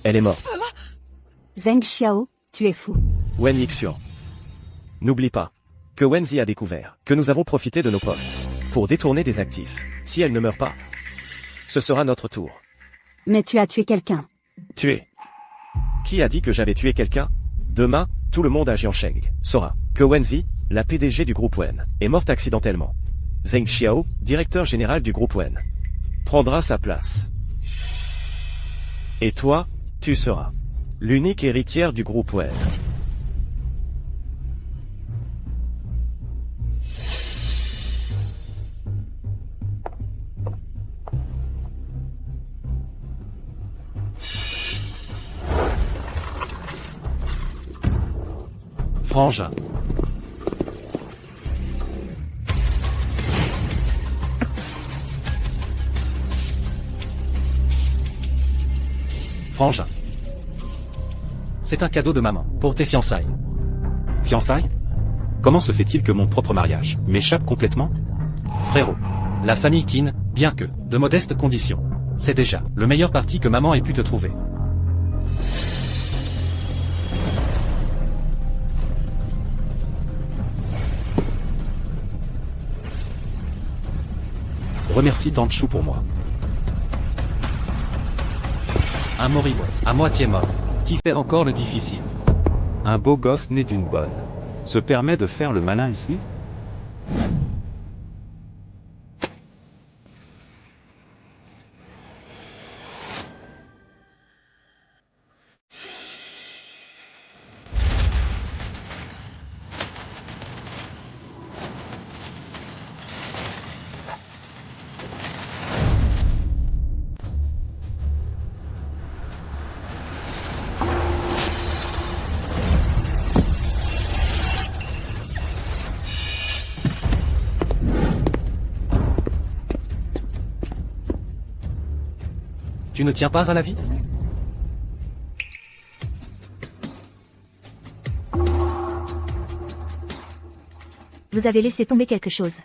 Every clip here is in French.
Elle est morte. Zheng Xiao, tu es fou. Wen Yixian. N'oublie pas que Wenzi a découvert que nous avons profité de nos postes pour détourner des actifs. Si elle ne meurt pas, ce sera notre tour. Mais tu as tué quelqu'un. Tuer. Qui a dit que j'avais tué quelqu'un? Demain, tout le monde à Jiansheng saura que Wenzi, la PDG du groupe Wen, est morte accidentellement. Zheng Xiao, directeur général du groupe Wen, prendra sa place. Et toi, tu seras l'unique héritière du groupe Wen. Frangin. Frangin. C'est un cadeau de maman, pour tes fiançailles. Fiançailles? Comment se fait-il que mon propre mariage m'échappe complètement? Frérot. La famille Qin, bien que, de modestes conditions. C'est déjà, le meilleur parti que maman ait pu te trouver. Remercie Tante Chou pour moi. Un moribond, à moitié mort, qui fait encore le difficile. Un beau gosse né d'une bonne. Se permet de faire le malin ici? Tu ne tiens pas à la vie? Vous avez laissé tomber quelque chose.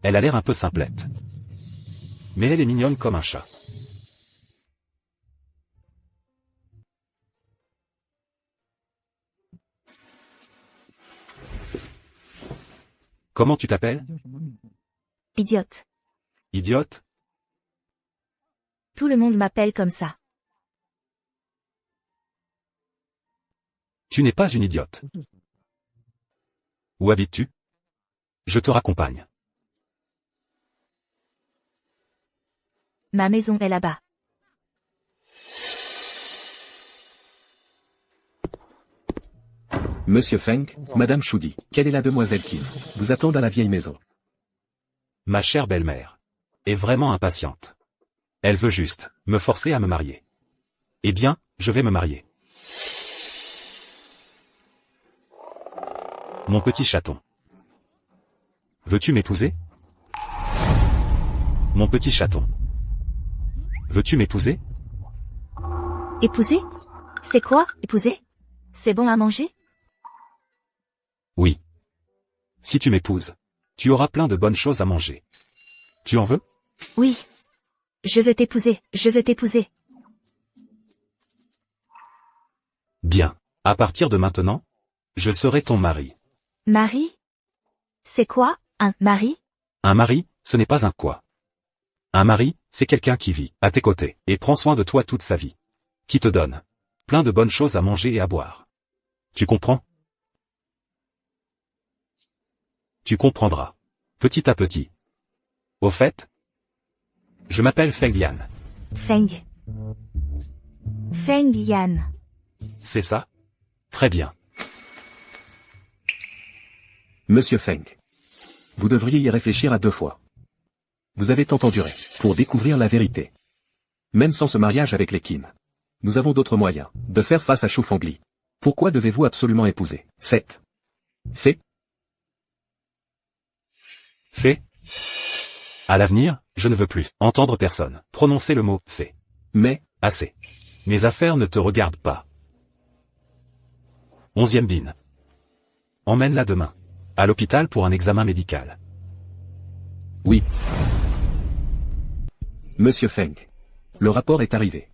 Elle a l'air un peu simplette. Mais elle est mignonne comme un chat. Comment tu t'appelles? Idiote. Idiote? Tout le monde m'appelle comme ça. Tu n'es pas une idiote. Où habites-tu? Je te raccompagne. Ma maison est là-bas. Monsieur Feng, Madame Choudi, quelle est la demoiselle qui vous attend à la vieille maison? Ma chère belle-mère est vraiment impatiente. Elle veut juste me forcer à me marier. Eh bien, je vais me marier. Mon petit chaton. Veux-tu m'épouser? Mon petit chaton. Veux-tu m'épouser? Épouser? C'est quoi, épouser? C'est bon à manger? Oui. Si tu m'épouses, tu auras plein de bonnes choses à manger. Tu en veux? Oui. Je veux t'épouser, je veux t'épouser. Bien. À partir de maintenant, je serai ton mari. Mari? C'est quoi, un mari? Un mari, ce n'est pas un quoi. Un mari, c'est quelqu'un qui vit à tes côtés et prend soin de toi toute sa vie. Qui te donne plein de bonnes choses à manger et à boire. Tu comprends? Tu comprendras. Petit à petit. Au fait, je m'appelle Feng Yan. Feng. Feng Yan. C'est ça? Très bien. Monsieur Feng. Vous devriez y réfléchir à 2 fois. Vous avez tant enduré pour découvrir la vérité. Même sans ce mariage avec les Qin, nous avons d'autres moyens de faire face à Shu Fengli. Pourquoi devez-vous absolument épouser cette fée? Fée? À l'avenir, je ne veux plus entendre personne prononcer le mot « fée ». Mais, Assez. Mes affaires ne te regardent pas. 11e bin. Emmène-la demain. À l'hôpital pour un examen médical. oui. Monsieur Feng. Le rapport est arrivé.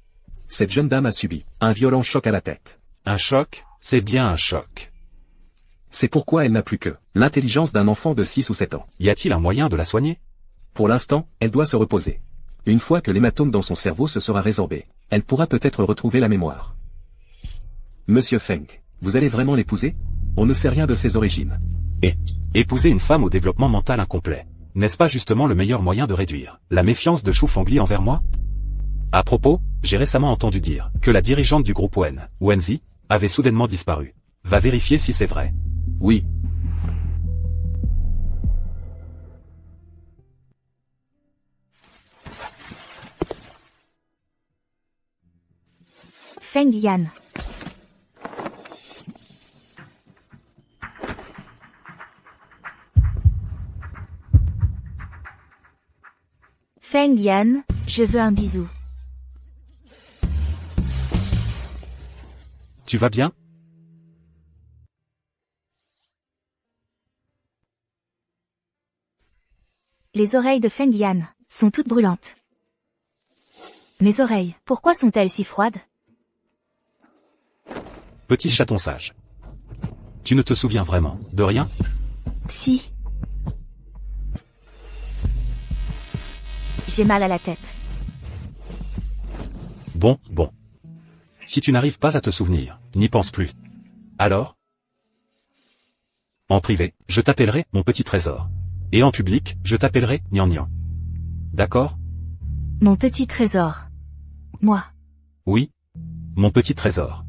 Cette jeune dame a subi un violent choc à la tête. Un choc, c'est bien un choc. C'est pourquoi elle n'a plus que l'intelligence d'un enfant de 6 ou 7 ans. Y a-t-il un moyen de la soigner? Pour l'instant, elle doit se reposer. Une fois que l'hématome dans son cerveau se sera résorbé, elle pourra peut-être retrouver la mémoire. Monsieur Feng, vous allez vraiment l'épouser? On ne sait rien de ses origines. Épouser une femme au développement mental incomplet, n'est-ce pas justement le meilleur moyen de réduire la méfiance de Shu Fengli envers moi? À propos, j'ai récemment entendu dire que la dirigeante du groupe Wen, Wenzi, avait soudainement disparu. Va vérifier si c'est vrai. Oui. Feng Yan. Feng Yan, je veux un bisou. Tu vas bien? Les oreilles de Feng Yan sont toutes brûlantes. Mes oreilles, pourquoi sont-elles si froides? Petit chaton sage. Tu ne te souviens vraiment de rien? Si. J'ai mal à la tête. Bon. Si tu n'arrives pas à te souvenir, n'y pense plus. Alors? En privé, je t'appellerai mon petit trésor. Et en public, je t'appellerai Nian Nian. D'accord? Mon petit trésor. Moi. Oui. Mon petit trésor.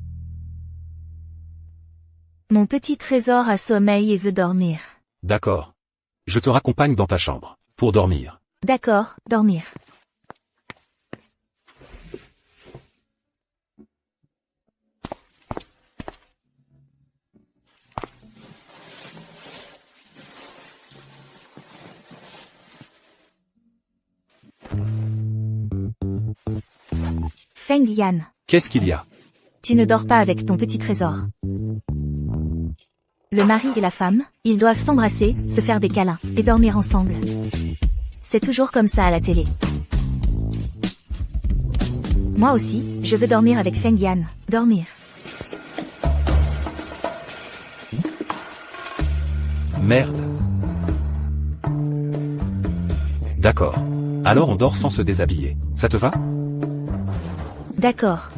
Mon petit trésor a sommeil et veut dormir. D'accord. Je te raccompagne dans ta chambre, pour dormir. D'accord, dormir. Feng Yan, Qu'est-ce qu'il y a? tu ne dors pas avec ton petit trésor. Le mari et la femme, ils doivent s'embrasser, se faire des câlins, et dormir ensemble. C'est toujours comme ça à la télé. Moi aussi, je veux dormir avec Feng Yan. Dormir. Merde. D'accord. Alors on dort sans se déshabiller. Ça te va? D'accord.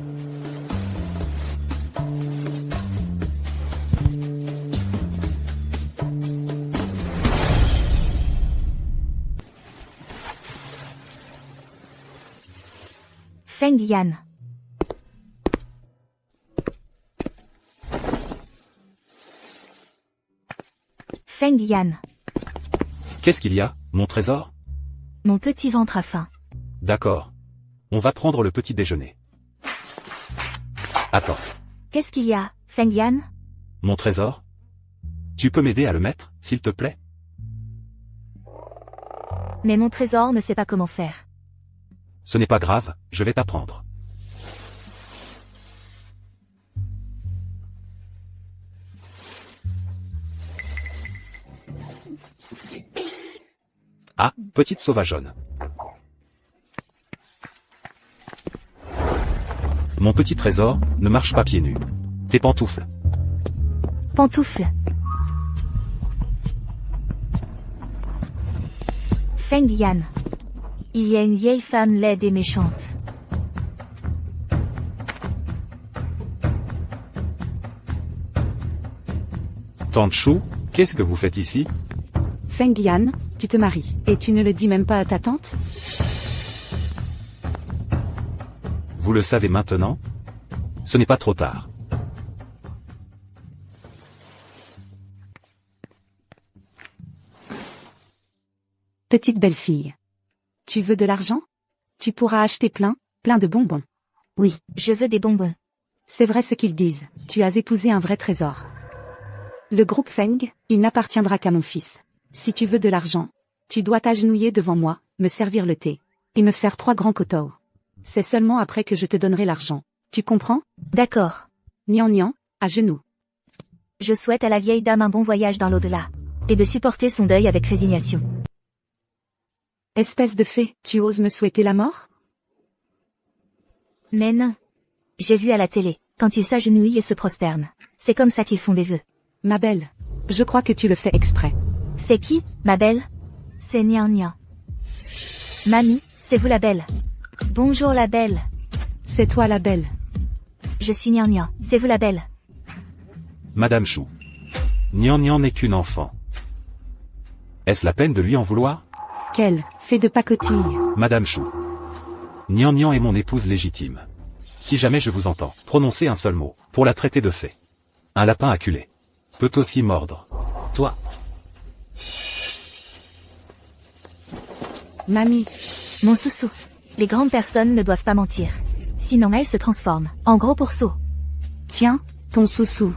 Feng Yan. Feng Yan. Qu'est-ce qu'il y a, mon trésor? Mon petit ventre a faim. D'accord. On va prendre le petit déjeuner. Attends. Qu'est-ce qu'il y a, Feng Yan? Mon trésor? Tu peux m'aider à le mettre, s'il te plaît? Mais mon trésor ne sait pas comment faire. Ce n'est pas grave, je vais t'apprendre. Ah, petite sauvageonne. Mon petit trésor, ne marche pas pieds nus. Tes pantoufles. Pantoufle. Feng Yan. Il y a une vieille femme laide et méchante. Tante Chou, qu'est-ce que vous faites ici? Feng Yan, tu te maries, et tu ne le dis même pas à ta tante? Vous le savez maintenant? Ce n'est pas trop tard. Petite belle-fille. Tu veux de l'argent? Tu pourras acheter plein de bonbons. Oui, je veux des bonbons. C'est vrai ce qu'ils disent, tu as épousé un vrai trésor. Le groupe Feng, il n'appartiendra qu'à mon fils. Si tu veux de l'argent, tu dois t'agenouiller devant moi, me servir le thé, et me faire 3 grands kotos. C'est seulement après que je te donnerai l'argent. Tu comprends? D'accord. Nian Nian, à genoux. Je souhaite à la vieille dame un bon voyage dans l'au-delà. Et de supporter son deuil avec résignation. Espèce de fée, tu oses me souhaiter la mort? Mais non, J'ai vu à la télé, quand ils s'agenouillent et se prosternent. C'est comme ça qu'ils font des vœux. Ma belle, je crois que tu le fais exprès. C'est qui, ma belle? C'est Nian Nian. Mamie, c'est vous la belle. Bonjour la belle. C'est toi la belle. Je suis Nian Nian, c'est vous la belle. Madame Chou. Nian Nian n'est qu'une enfant. Est-ce la peine de lui en vouloir? Quelle fée de pacotille. Madame Chou. Nian Nian est mon épouse légitime. Si jamais je vous entends prononcer un seul mot, pour la traiter de fée. Un lapin acculé peut aussi mordre. Toi. Mamie, Mon soussou. Les grandes personnes ne doivent pas mentir. Sinon elles se transforment en gros pourceaux. tiens, ton sous-sous.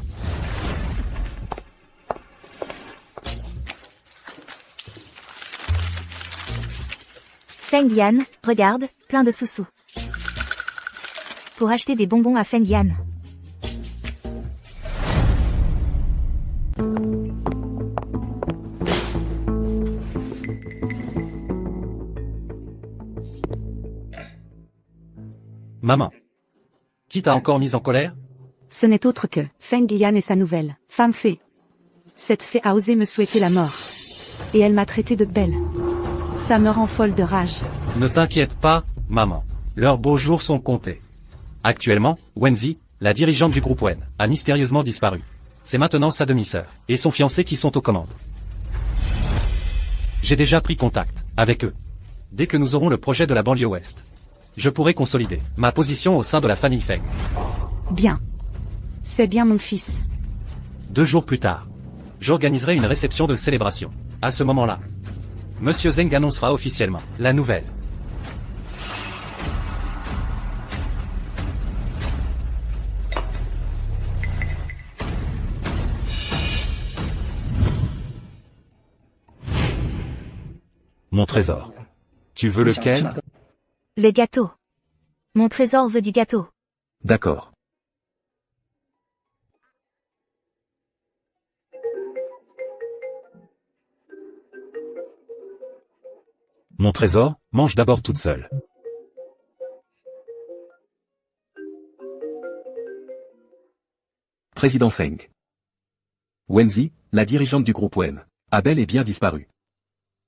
Feng Yan, regarde, plein de sous-sous. Pour acheter des bonbons à Feng Yan. Maman. Qui t'a encore mise en colère? Ce n'est autre que Feng Yan et sa nouvelle femme fée. Cette fée a osé me souhaiter la mort. Et elle m'a traité de belle. Ça me rend folle de rage. Ne t'inquiète pas, maman. Leurs beaux jours sont comptés. Actuellement, Wenzi, la dirigeante du groupe Wen, a mystérieusement disparu. C'est maintenant sa demi-sœur et son fiancé qui sont aux commandes. J'ai déjà pris contact avec eux. Dès que nous aurons le projet de la banlieue ouest, je pourrai consolider ma position au sein de la famille Feng. Bien. C'est bien mon fils. 2 jours plus tard, j'organiserai une réception de célébration. À ce moment-là, Monsieur Zeng annoncera officiellement la nouvelle. Mon trésor. Tu veux lequel? Le gâteau. Mon trésor veut du gâteau. D'accord. Mon trésor, mange d'abord toute seule. Président Feng. Wenzi, la dirigeante du groupe Wen, a bel et bien disparu.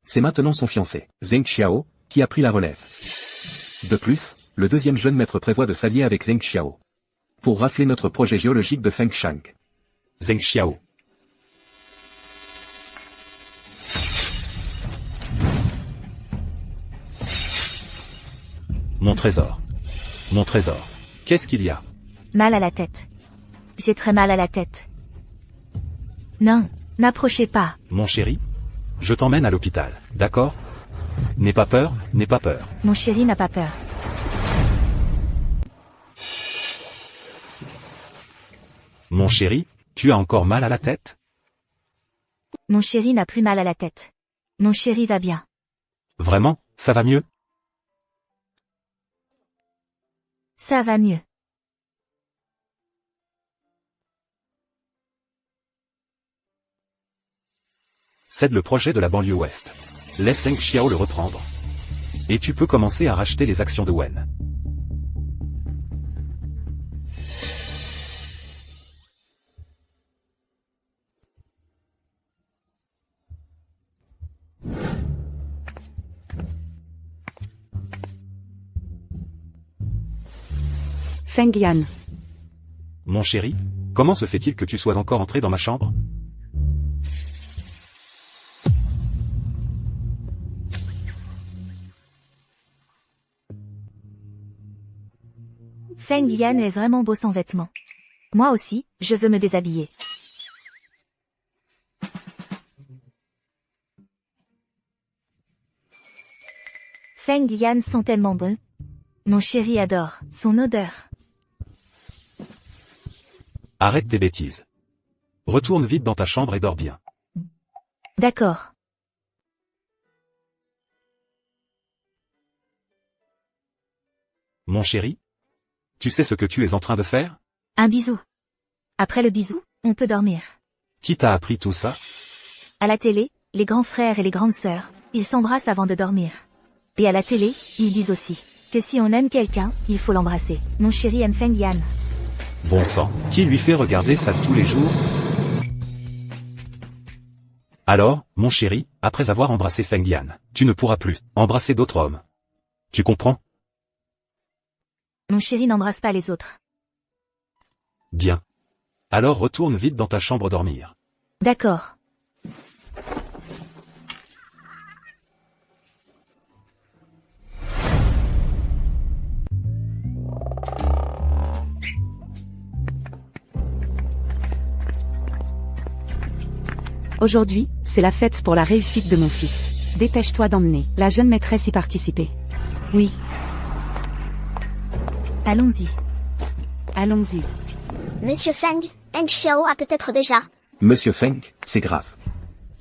C'est maintenant son fiancé, Zheng Xiao, qui a pris la relève. De plus, le deuxième jeune maître prévoit de s'allier avec Zheng Xiao pour rafler notre projet géologique de Feng Shang. Zheng Xiao. Mon trésor. Mon trésor. Qu'est-ce qu'il y a? Mal à la tête. J'ai très mal à la tête. Non, n'approchez pas. Mon chéri? Je t'emmène à l'hôpital, d'accord? N'aie pas peur, n'aie pas peur. Mon chéri n'a pas peur. Mon chéri, tu as encore mal à la tête? Mon chéri n'a plus mal à la tête. Mon chéri va bien. Vraiment, ça va mieux? Ça va mieux. Cède le projet de la banlieue ouest. Laisse Zheng Xiao le reprendre. Et tu peux commencer à racheter les actions de Wen. Feng Yan. Mon chéri, comment se fait-il que tu sois encore entré dans ma chambre? Feng Yan est vraiment beau sans vêtements. Moi aussi, je veux me déshabiller. Feng Yan sont tellement bons. Mon chéri adore son odeur. Arrête tes bêtises. Retourne vite dans ta chambre et dors bien. D'accord. Mon chéri? Tu sais ce que tu es en train de faire? Un bisou. Après le bisou, on peut dormir. Qui t'a appris tout ça? À la télé, les grands frères et les grandes sœurs, ils s'embrassent avant de dormir. Et à la télé, ils disent aussi que si on aime quelqu'un, il faut l'embrasser. Mon chéri aime Feng Yan. Bon sang, qui lui fait regarder ça tous les jours? Alors, mon chéri, après avoir embrassé Feng Yan, tu ne pourras plus embrasser d'autres hommes. Tu comprends? Mon chéri n'embrasse pas les autres. Bien. Alors retourne vite dans ta chambre dormir. D'accord. Aujourd'hui, c'est la fête pour la réussite de mon fils. Dépêche-toi d'emmener la jeune maîtresse y participer. Oui, Allons-y. allons-y. Monsieur Feng, Heng Xiao a peut-être déjà. Monsieur Feng, c'est grave.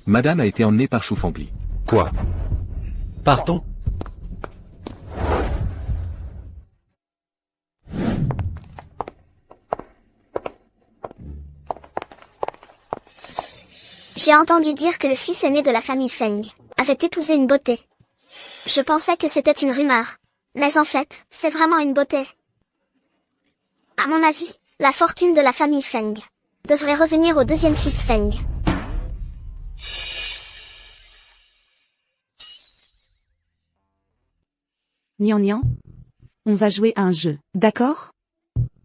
Madame a été emmenée par Shu Fengli. Quoi? Partons. J'ai entendu dire que le fils aîné de la famille Feng avait épousé une beauté. Je pensais que c'était une rumeur. Mais en fait, c'est vraiment une beauté. À mon avis, la fortune de la famille Feng devrait revenir au deuxième fils Feng. Nian Nian, on va jouer à un jeu, d'accord?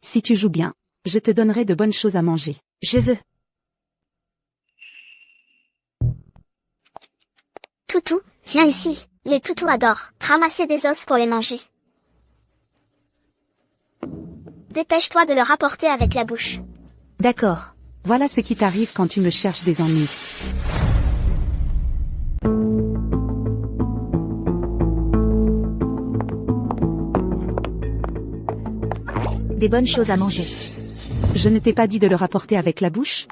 Si tu joues bien, je te donnerai de bonnes choses à manger. Je veux. Toutou, viens ici. Les toutous adorent ramasser des os pour les manger. Dépêche-toi de le rapporter avec la bouche. D'accord. Voilà ce qui t'arrive quand tu me cherches des ennuis. Des bonnes choses à manger. Je ne t'ai pas dit de le rapporter avec la bouche?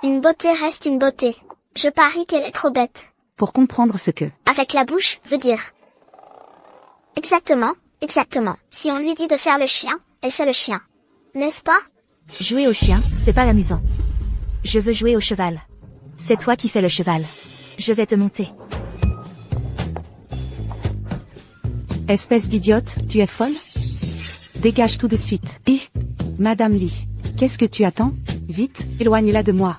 Une beauté reste une beauté. Je parie qu'elle est trop bête. Pour comprendre ce que... Avec la bouche, veut dire. Exactement, exactement. Si on lui dit de faire le chien, elle fait le chien. N'est-ce pas? Jouer au chien, c'est pas amusant. Je veux jouer au cheval. C'est toi qui fais le cheval. Je vais te monter. Espèce d'idiote, tu es folle? Dégage tout de suite. Et, Madame Li, qu'est-ce que tu attends? Vite, éloigne-la de moi.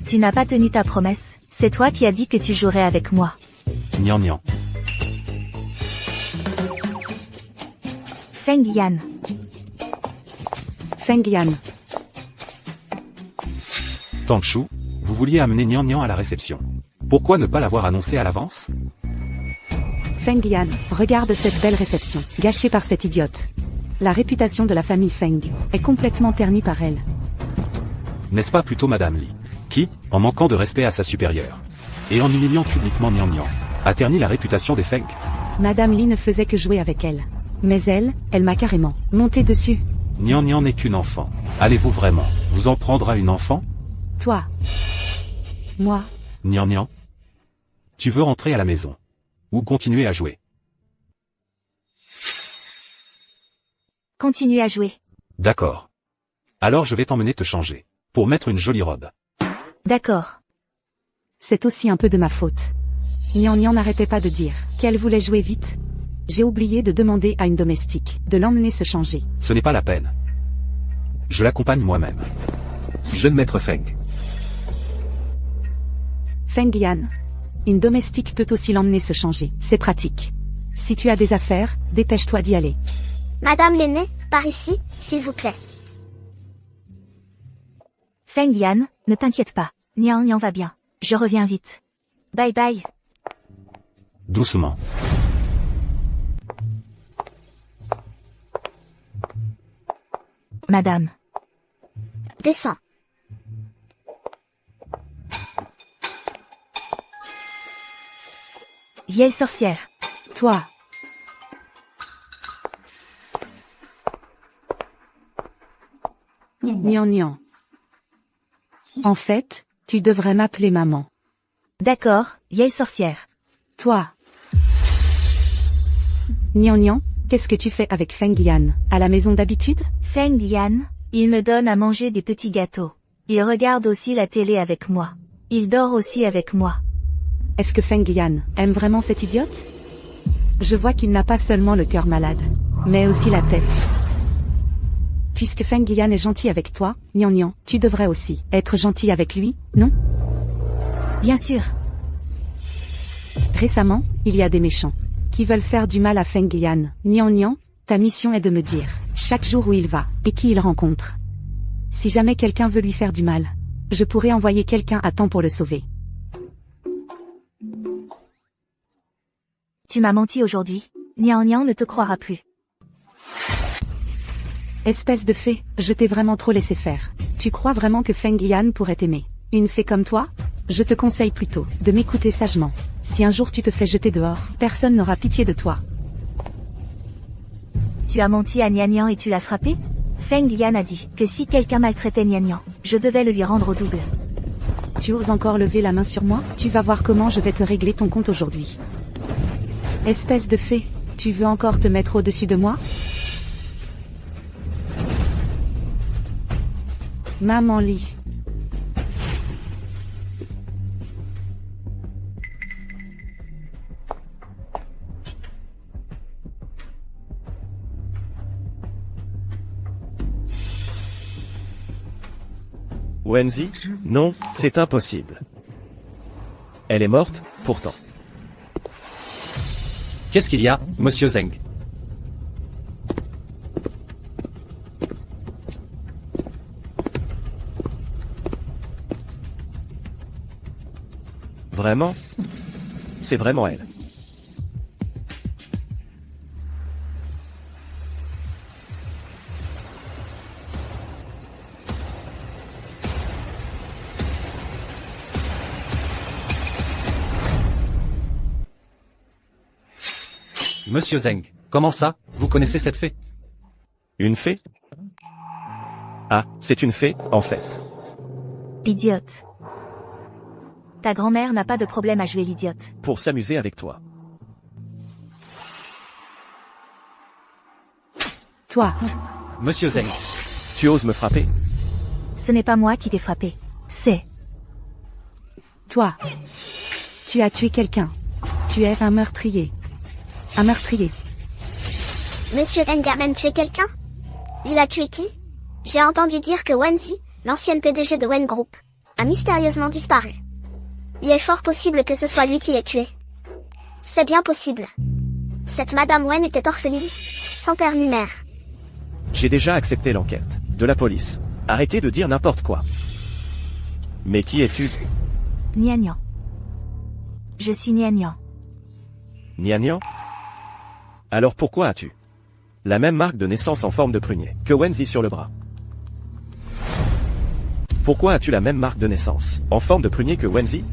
Tu n'as pas tenu ta promesse. C'est toi qui as dit que tu jouerais avec moi. Nian Nian. Feng Yan. Feng Yan. Tang Shu, vous vouliez amener Nian Nian à la réception. Pourquoi ne pas l'avoir annoncé à l'avance? Feng Yan, regarde cette belle réception, gâchée par cette idiote. La réputation de la famille Feng est complètement ternie par elle. N'est-ce pas plutôt Madame Li, qui, en manquant de respect à sa supérieure, et en humiliant publiquement Nian Nian, a terni la réputation des Feng? Madame Li ne faisait que jouer avec elle. Mais elle m'a carrément monté dessus. Nian Nian n'est qu'une enfant. Allez-vous vraiment vous en prendre à une enfant? Toi. Moi. Nian Nian. Tu veux rentrer à la maison? Ou continuer à jouer? Continue à jouer. D'accord. Alors je vais t'emmener te changer, pour mettre une jolie robe. D'accord. C'est aussi un peu de ma faute. Nian Nian n'arrêtait pas de dire qu'elle voulait jouer vite. J'ai oublié de demander à une domestique de l'emmener se changer. Ce n'est pas la peine. Je l'accompagne moi-même. Jeune maître Feng. Feng Yan. Une domestique peut aussi l'emmener se changer. C'est pratique. Si tu as des affaires, dépêche-toi d'y aller. Madame l'aînée, par ici, s'il vous plaît. Feng Yan, ne t'inquiète pas. Nian Nian va bien. Je reviens vite. Bye bye. Doucement. Madame. Descends. Vieille sorcière. Toi. Nian Nian. En fait, tu devrais m'appeler maman. D'accord, vieille sorcière. Toi. Nian Nian, qu'est-ce que tu fais avec Feng Yan, à la maison d'habitude? Feng Yan, il me donne à manger des petits gâteaux. Il regarde aussi la télé avec moi. Il dort aussi avec moi. Est-ce que Feng Yan aime vraiment cette idiote? Je vois qu'il n'a pas seulement le cœur malade, mais aussi la tête. Puisque Feng Yan est gentil avec toi, Nian Nian, tu devrais aussi être gentil avec lui, non? Bien sûr. Récemment, il y a des méchants qui veulent faire du mal à Feng Yan. Nian Nian, ta mission est de me dire chaque jour où il va et qui il rencontre. Si jamais quelqu'un veut lui faire du mal, je pourrais envoyer quelqu'un à temps pour le sauver. Tu m'as menti aujourd'hui. Nian Nian ne te croira plus. Espèce de fée, je t'ai vraiment trop laissé faire. Tu crois vraiment que Feng Yan pourrait t'aimer? Une fée comme toi? Je te conseille plutôt de m'écouter sagement. Si un jour tu te fais jeter dehors, personne n'aura pitié de toi. Tu as menti à Nian Nian et tu l'as frappé? Feng Yan a dit que si quelqu'un maltraitait Nian Nian, je devais le lui rendre au double. Tu oses encore lever la main sur moi? Tu vas voir comment je vais te régler ton compte aujourd'hui. Espèce de fée, tu veux encore te mettre au-dessus de moi? Maman lit. Wenzi? Non, c'est impossible. Elle est morte, pourtant. Qu'est-ce qu'il y a, monsieur Zeng? Vraiment? C'est vraiment elle. Monsieur Zeng, comment ça, vous connaissez cette fée? Une fée? Ah, c'est une fée, en fait. Idiote. Ta grand-mère n'a pas de problème à jouer l'idiote. Pour s'amuser avec toi. Toi, Monsieur Zeng, Tu oses me frapper? Ce n'est pas moi qui t'ai frappé. C'est... toi. Tu as tué quelqu'un. Tu es un meurtrier. Un meurtrier. Monsieur Feng a même tué quelqu'un? Il a tué qui? J'ai entendu dire que Wenzi, l'ancienne PDG de Wen Group, a mystérieusement disparu. Il est fort possible que ce soit lui qui l'ait tué. C'est bien possible. Cette Madame Wen était orpheline, sans père ni mère. J'ai déjà accepté l'enquête. De la police. Arrêtez de dire n'importe quoi. Mais qui es-tu? Nian Nian. Je suis Nian Nian. Nian Nian? Alors pourquoi as-tu la même marque de naissance en forme de prunier que Wenzi sur le bras? Pourquoi as-tu la même marque de naissance en forme de prunier que Wenzi?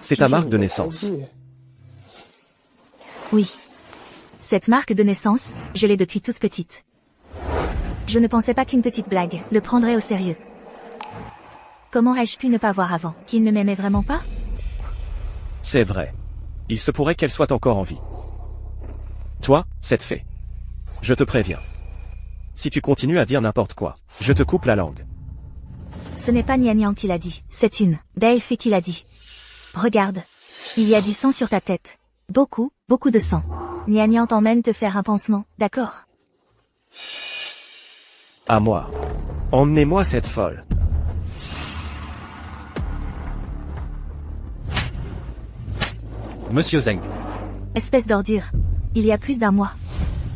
C'est ta marque de naissance. Oui. Cette marque de naissance, je l'ai depuis toute petite. Je ne pensais pas qu'une petite blague le prendrait au sérieux. Comment ai-je pu ne pas voir avant qu'il ne m'aimait vraiment pas? C'est vrai. Il se pourrait qu'elle soit encore en vie. Toi, cette fée. Je te préviens. Si tu continues à dire n'importe quoi, je te coupe la langue. Ce n'est pas Nian Nian qui l'a dit, c'est une belle fée qui l'a dit. Regarde. Il y a du sang sur ta tête. Beaucoup, beaucoup de sang. Nian Nian t'emmène te faire un pansement, d'accord? À moi. Emmenez-moi cette folle. Monsieur Zeng, Espèce d'ordure. Il y a plus d'un mois.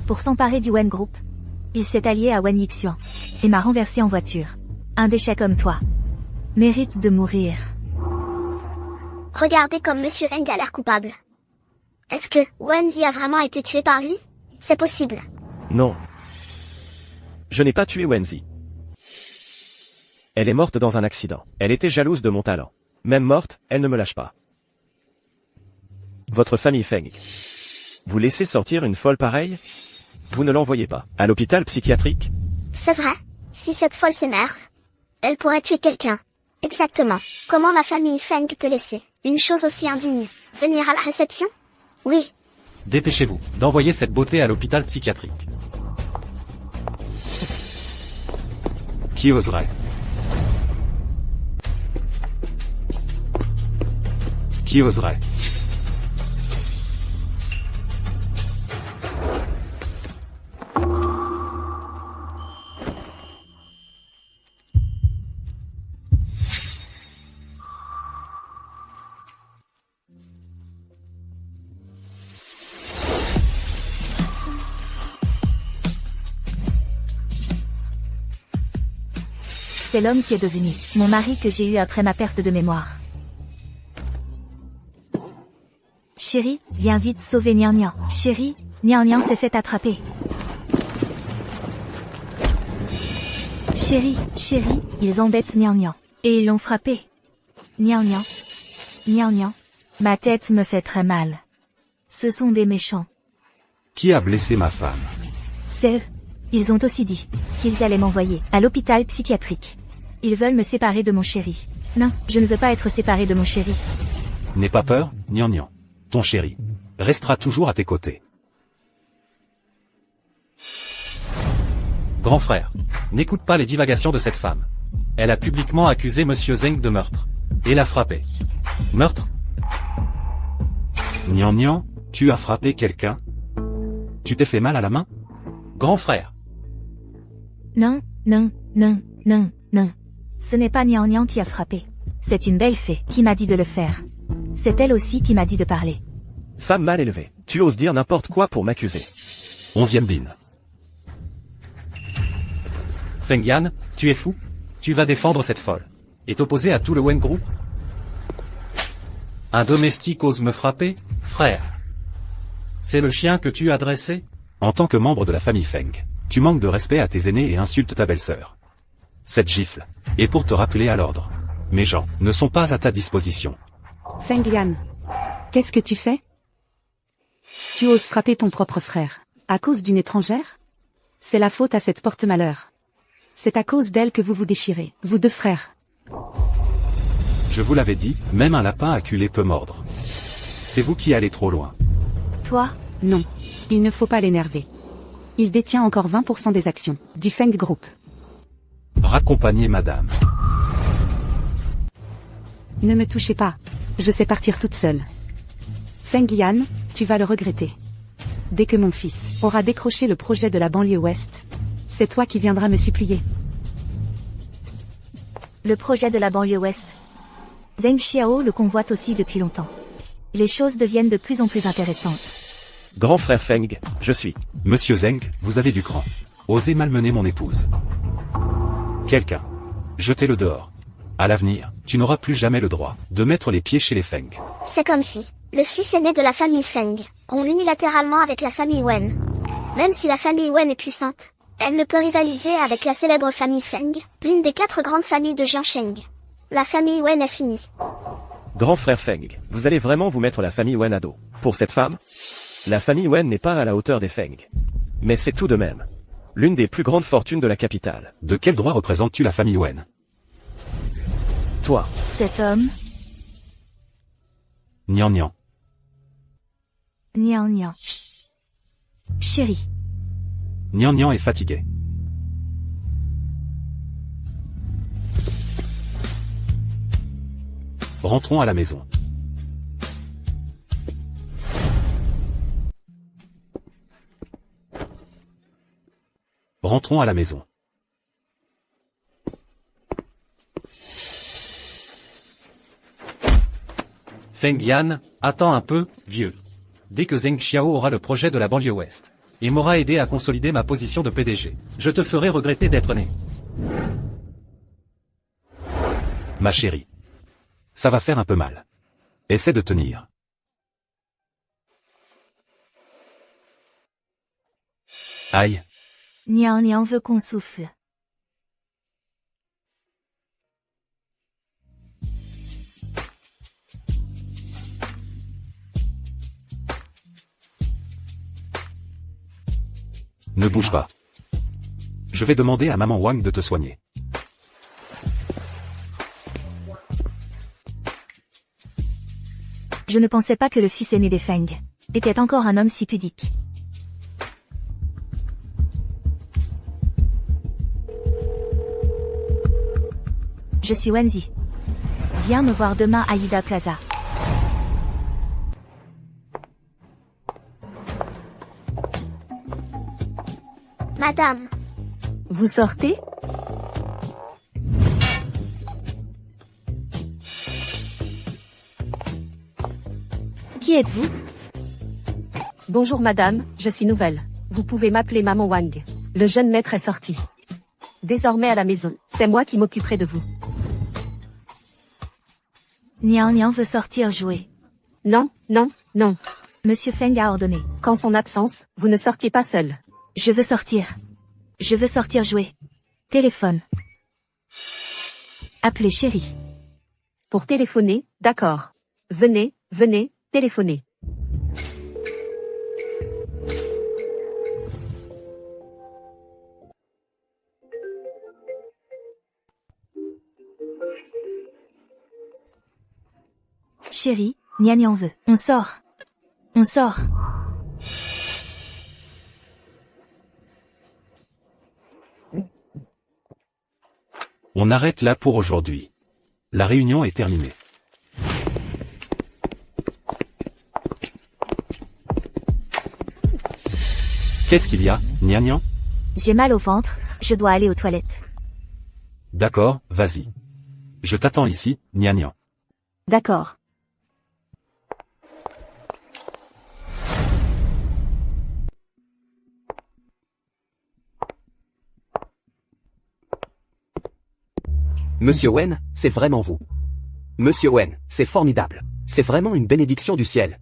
Pour s'emparer du Wen Group, il s'est allié à Wen Yixuan et m'a renversé en voiture. Un déchet comme toi mérite de mourir. Regardez comme Monsieur Feng a l'air coupable. Est-ce que Wenzi a vraiment été tué par lui? C'est possible. Non. Je n'ai pas tué Wenzi. Elle est morte dans un accident. Elle était jalouse de mon talent. Même morte, elle ne me lâche pas. Votre famille Feng. Vous laissez sortir une folle pareille? Vous ne l'envoyez pas à l'hôpital psychiatrique? C'est vrai. Si cette folle s'énerve, elle pourrait tuer quelqu'un. Exactement. Comment la famille Feng peut laisser une chose aussi indigne venir à la réception? Oui. dépêchez-vous d'envoyer cette beauté à l'hôpital psychiatrique. Qui oserait? Qui oserait? C'est l'homme qui est devenu mon mari que j'ai eu après ma perte de mémoire. Chérie, viens vite sauver Nian Nian. Chérie, Nian Nian s'est fait attraper. Chérie, chérie, ils embêtent Nian Nian. Et ils l'ont frappé. Nian Nian. Nian Nian. Ma tête me fait très mal. Ce sont des méchants. Qui a blessé ma femme? C'est eux. Ils ont aussi dit qu'ils allaient m'envoyer à l'hôpital psychiatrique. Ils veulent me séparer de mon chéri. Non, je ne veux pas être séparée de mon chéri. N'aie pas peur, Nian Nian. Ton chéri restera toujours à tes côtés. Grand frère, n'écoute pas les divagations de cette femme. Elle a publiquement accusé Monsieur Zeng de meurtre. Et l'a frappé. Meurtre? Nian Nian, tu as frappé quelqu'un? Tu t'es fait mal à la main? Grand frère. Non, non, non, non, non. Ce n'est pas Nian Nian qui a frappé. C'est une belle fée qui m'a dit de le faire. C'est elle aussi qui m'a dit de parler. Femme mal élevée, tu oses dire n'importe quoi pour m'accuser. 11e bin. Feng Yan, tu es fou? Tu vas défendre cette folle. Et t'opposer à tout le Wen Group? Un domestique ose me frapper, frère. C'est le chien que tu as dressé? En tant que membre de la famille Feng, tu manques de respect à tes aînés et insultes ta belle-sœur. Cette gifle est pour te rappeler à l'ordre. Mes gens ne sont pas à ta disposition. Feng Yan. Qu'est-ce que tu fais? Tu oses frapper ton propre frère. À cause d'une étrangère? C'est la faute à cette porte-malheur. C'est à cause d'elle que vous vous déchirez, vous deux frères. Je vous l'avais dit, même un lapin acculé peut mordre. C'est vous qui allez trop loin. Toi? Non. Il ne faut pas l'énerver. Il détient encore 20% des actions du Feng Group. Raccompagnez madame. Ne me touchez pas. Je sais partir toute seule. Feng Yan, tu vas le regretter. Dès que mon fils aura décroché le projet de la banlieue ouest, c'est toi qui viendras me supplier. Le projet de la banlieue ouest. Zeng Xiao le convoite aussi depuis longtemps. Les choses deviennent de plus en plus intéressantes. Grand frère Feng, je suis. Monsieur Zeng, vous avez du cran. Osez malmener mon épouse. Quelqu'un. Jetez-le dehors. À l'avenir, tu n'auras plus jamais le droit de mettre les pieds chez les Feng. C'est comme si le fils aîné de la famille Feng rompt unilatéralement avec la famille Wen. Même si la famille Wen est puissante, elle ne peut rivaliser avec la célèbre famille Feng, l'une des 4 grandes familles de Jiansheng. La famille Wen est finie. Grand frère Feng, vous allez vraiment vous mettre la famille Wen à dos. Pour cette femme? La famille Wen n'est pas à la hauteur des Feng. Mais c'est tout de même l'une des plus grandes fortunes de la capitale. De quel droit représentes-tu la famille Wen? Toi. Cet homme? Nian Nian. Nian Nian. Chérie. Nian Nian est fatigué. Rentrons à la maison. Rentrons à la maison. Feng Yan, attends un peu, vieux. Dès que Zeng Xiao aura le projet de la banlieue ouest, et m'aura aidé à consolider ma position de PDG, je te ferai regretter d'être né. Ma chérie. Ça va faire un peu mal. Essaie de tenir. Aïe. Nian Nian veut qu'on souffle. Ne bouge pas. Je vais demander à maman Wang de te soigner. Je ne pensais pas que le fils aîné des Feng était encore un homme si pudique. Je suis Wenzi. Viens me voir demain à Ida Plaza. Madame. Vous sortez? Qui êtes-vous? Bonjour madame, je suis nouvelle. Vous pouvez m'appeler Maman Wang. Le jeune maître est sorti. Désormais à la maison, c'est moi qui m'occuperai de vous. Nian Nian veut sortir jouer. Non, non, non. Monsieur Feng a ordonné. Qu'en son absence, vous ne sortiez pas seul. Je veux sortir. Je veux sortir jouer. Téléphone. Appelez chérie. Pour téléphoner, d'accord. Venez, venez, téléphonez. Chérie, Nian Nian veut. On sort. On sort. On arrête là pour aujourd'hui. La réunion est terminée. Qu'est-ce qu'il y a, Nian Nian? J'ai mal au ventre, je dois aller aux toilettes. D'accord, vas-y. Je t'attends ici, Nian Nian. D'accord. Monsieur Wen, c'est vraiment vous. Monsieur Wen, c'est formidable. C'est vraiment une bénédiction du ciel.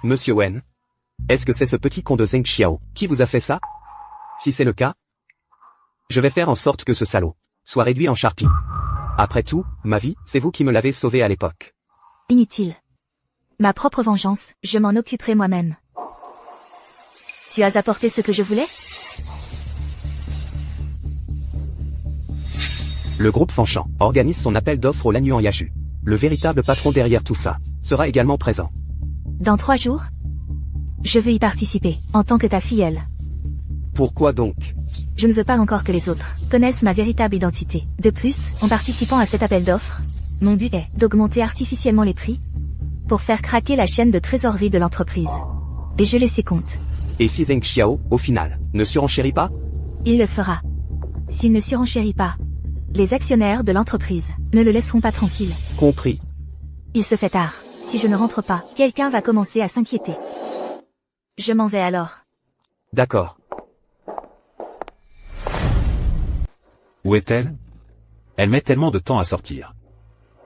Monsieur Wen, est-ce que c'est ce petit con de Zheng Xiao qui vous a fait ça? Si c'est le cas, je vais faire en sorte que ce salaud soit réduit en charpie. Après tout, ma vie, c'est vous qui me l'avez sauvé à l'époque. Inutile. Ma propre vengeance, je m'en occuperai moi-même. Tu as apporté ce que je voulais? Le groupe Fanchan organise son appel d'offres au Lagnuan Yachu. Le véritable patron derrière tout ça sera également présent. Dans 3 jours? Je veux y participer, en tant que ta filleule. Pourquoi donc? Je ne veux pas encore que les autres connaissent ma véritable identité. De plus, en participant à cet appel d'offres, mon but est d'augmenter artificiellement les prix pour faire craquer la chaîne de trésorerie de l'entreprise. Et je laisse ses comptes. Et si Zheng Xiao, au final, ne surenchérit pas? Il le fera. S'il ne surenchérit pas, les actionnaires de l'entreprise ne le laisseront pas tranquille. Compris. Il se fait tard. Si je ne rentre pas, quelqu'un va commencer à s'inquiéter. Je m'en vais alors. D'accord. Où est-elle? Elle met tellement de temps à sortir.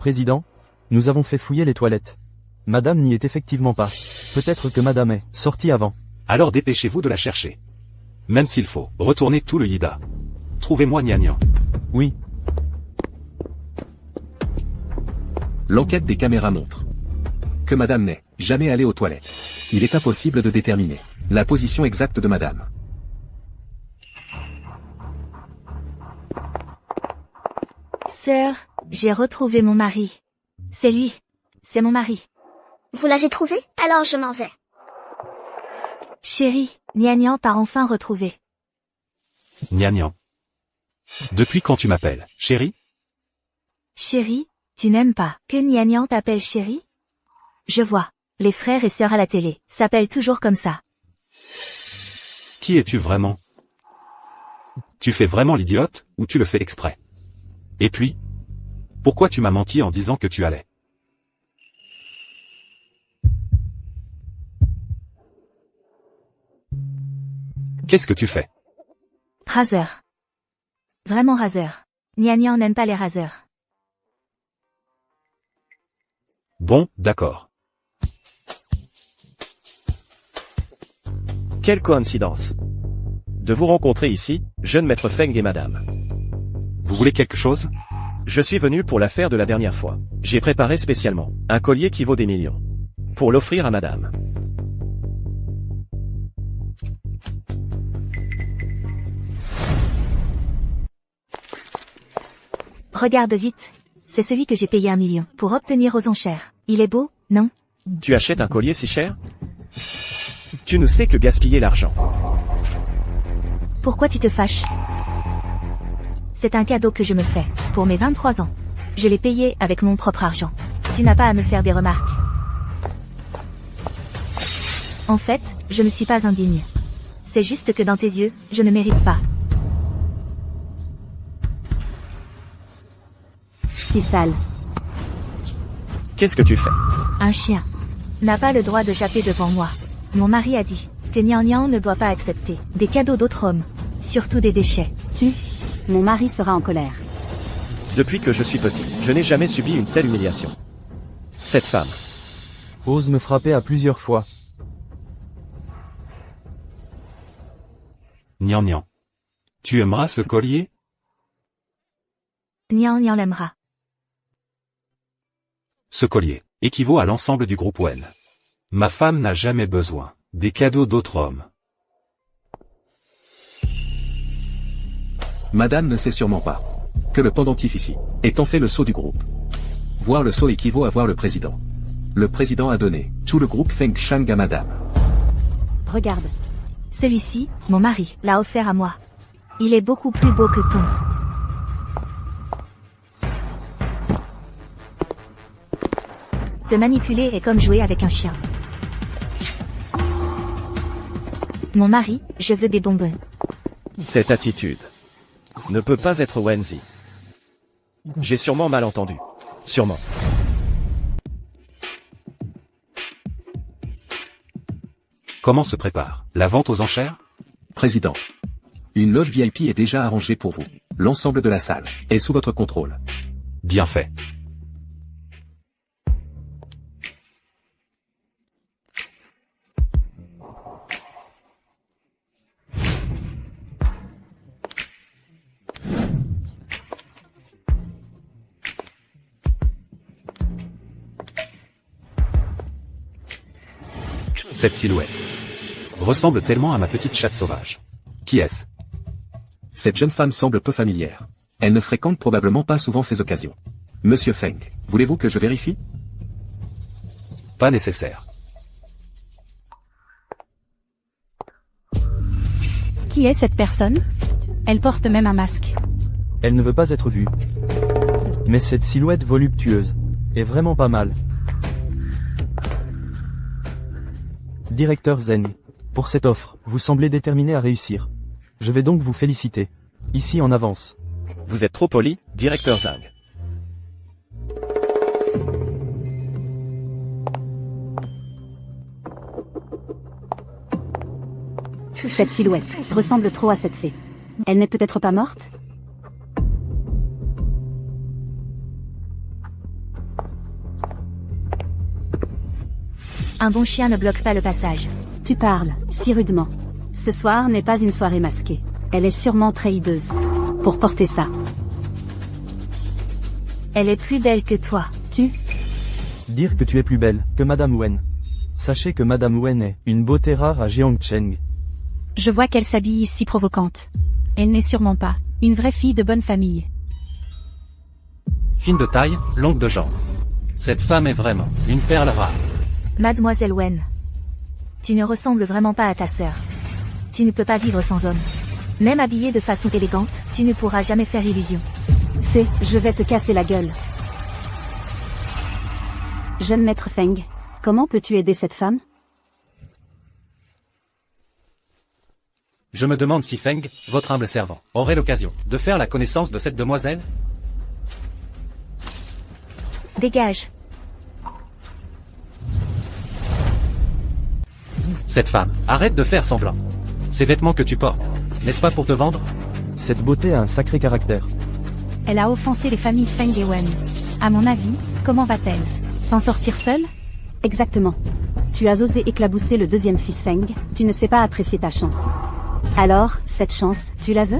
Président, nous avons fait fouiller les toilettes. Madame n'y est effectivement pas. Peut-être que Madame est sortie avant. Alors dépêchez-vous de la chercher. Même s'il faut, retournez tout le Yida. Trouvez-moi Nian Nian. Oui. L'enquête des caméras montre que Madame n'est jamais allée aux toilettes. Il est impossible de déterminer la position exacte de Madame. Sœur, j'ai retrouvé mon mari. C'est lui. C'est mon mari. Vous l'avez trouvé? Alors je m'en vais. Chérie, Nian Nian t'a enfin retrouvé. Nian Nian. Depuis quand tu m'appelles, chérie? Chérie, tu n'aimes pas que Nian Nian t'appelle chérie? Je vois. Les frères et sœurs à la télé s'appellent toujours comme ça. Qui es-tu vraiment? Tu fais vraiment l'idiote, ou tu le fais exprès? Et puis, pourquoi tu m'as menti en disant que tu allais? Qu'est-ce que tu fais? Raseur. Vraiment raseur. Nian Nian n'aime pas les raseurs. Bon, d'accord. Quelle coïncidence. De vous rencontrer ici, jeune maître Feng et madame. Vous voulez quelque chose? Je suis venu pour l'affaire de la dernière fois. J'ai préparé spécialement un collier qui vaut des millions. Pour l'offrir à madame. Regarde vite. C'est celui que j'ai payé 1 million pour obtenir aux enchères. Il est beau, non? Tu achètes un collier si cher? Tu ne sais que gaspiller l'argent. Pourquoi tu te fâches? C'est un cadeau que je me fais, pour mes 23 ans. Je l'ai payé avec mon propre argent. Tu n'as pas à me faire des remarques. En fait, je ne suis pas indigne. C'est juste que dans tes yeux, je ne mérite pas si sale. Qu'est-ce que tu fais? Un chien n'a pas le droit de japper devant moi. Mon mari a dit que Nian Nian ne doit pas accepter des cadeaux d'autres hommes, surtout des déchets. Mon mari sera en colère. Depuis que je suis petit, je n'ai jamais subi une telle humiliation. Cette femme. Ose me frapper à plusieurs fois. Nian Nian. Tu aimeras ce collier? Nian Nian l'aimera. Ce collier équivaut à l'ensemble du groupe Wen. Ma femme n'a jamais besoin des cadeaux d'autres hommes. Madame ne sait sûrement pas que le pendentif ici est en fait le sceau du groupe. Voir le sceau équivaut à voir le président. Le président a donné tout le groupe Feng Shang à madame. Regarde. Celui-ci, mon mari, l'a offert à moi. Il est beaucoup plus beau que ton. Te manipuler est comme jouer avec un chien. Mon mari, je veux des bonbons. Cette attitude ne peut pas être Wenzi. J'ai sûrement mal entendu. Sûrement. Comment se prépare la vente aux enchères? Président. Une loge VIP est déjà arrangée pour vous. L'ensemble de la salle est sous votre contrôle. Bien fait. Cette silhouette ressemble tellement à ma petite chatte sauvage. Qui est-ce? Cette jeune femme semble peu familière. Elle ne fréquente probablement pas souvent ces occasions. Monsieur Feng, voulez-vous que je vérifie? Pas nécessaire. Qui est cette personne? Elle porte même un masque. Elle ne veut pas être vue. Mais cette silhouette voluptueuse est vraiment pas mal. Directeur Zeng, pour cette offre, vous semblez déterminé à réussir. Je vais donc vous féliciter. Ici en avance. Vous êtes trop poli, directeur Zhang. Cette silhouette ressemble trop à cette fée. Elle n'est peut-être pas morte? Un bon chien ne bloque pas le passage. Tu parles si rudement. Ce soir n'est pas une soirée masquée. Elle est sûrement très hideuse pour porter ça. Elle est plus belle que toi. Dire que tu es plus belle que Madame Wen. Sachez que Madame Wen est une beauté rare à Jiangcheng. Je vois qu'elle s'habille si provocante. Elle n'est sûrement pas une vraie fille de bonne famille. Fine de taille, longue de jambes. Cette femme est vraiment une perle rare. Mademoiselle Wen. Tu ne ressembles vraiment pas à ta sœur. Tu ne peux pas vivre sans homme. Même habillée de façon élégante, tu ne pourras jamais faire illusion. Fée, je vais te casser la gueule. Jeune maître Feng, comment peux-tu aider cette femme? Je me demande si Feng, votre humble servant, aurait l'occasion de faire la connaissance de cette demoiselle? Dégage. Cette femme, arrête de faire semblant. Ces vêtements que tu portes, n'est-ce pas pour te vendre? Cette beauté a un sacré caractère. Elle a offensé les familles Feng et Wen. À mon avis, comment va-t-elle? S'en sortir seule? Exactement. Tu as osé éclabousser le deuxième fils Feng, tu ne sais pas apprécier ta chance. Alors, cette chance, tu la veux?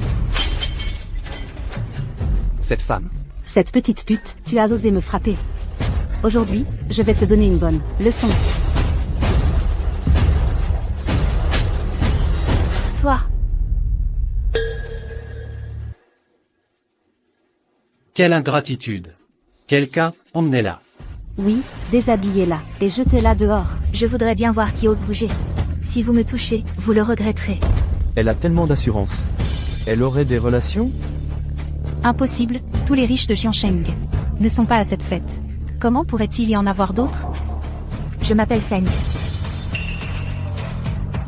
Cette femme. Cette petite pute, tu as osé me frapper. Aujourd'hui, je vais te donner une bonne leçon. Toi. Quelle ingratitude. Quelqu'un, emmenez-la. Oui, déshabillez-la, et jetez-la dehors. Je voudrais bien voir qui ose bouger. Si vous me touchez, vous le regretterez. Elle a tellement d'assurance. Elle aurait des relations? Impossible, tous les riches de Jiangcheng ne sont pas à cette fête. Comment pourrait-il y en avoir d'autres? Je m'appelle Feng.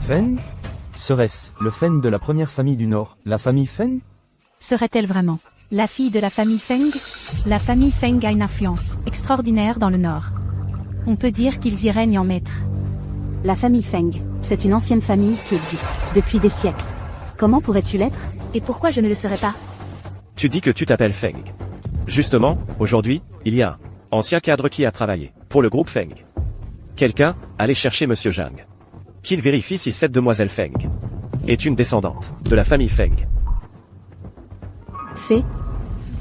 Feng? Serait-ce le Feng de la première famille du Nord, la famille Feng? Serait-elle vraiment La fille de la famille Feng? La famille Feng a une influence extraordinaire dans le Nord. On peut dire qu'ils y règnent en maître. La famille Feng, c'est une ancienne famille qui existe depuis des siècles. Comment pourrais-tu l'être? Et pourquoi je ne le serais pas? Tu dis que tu t'appelles Feng. Justement, aujourd'hui, il y a un ancien cadre qui a travaillé pour le groupe Feng. Quelqu'un allait chercher Monsieur Zhang. Qu'il vérifie si cette demoiselle Feng est une descendante de la famille Feng. Fée?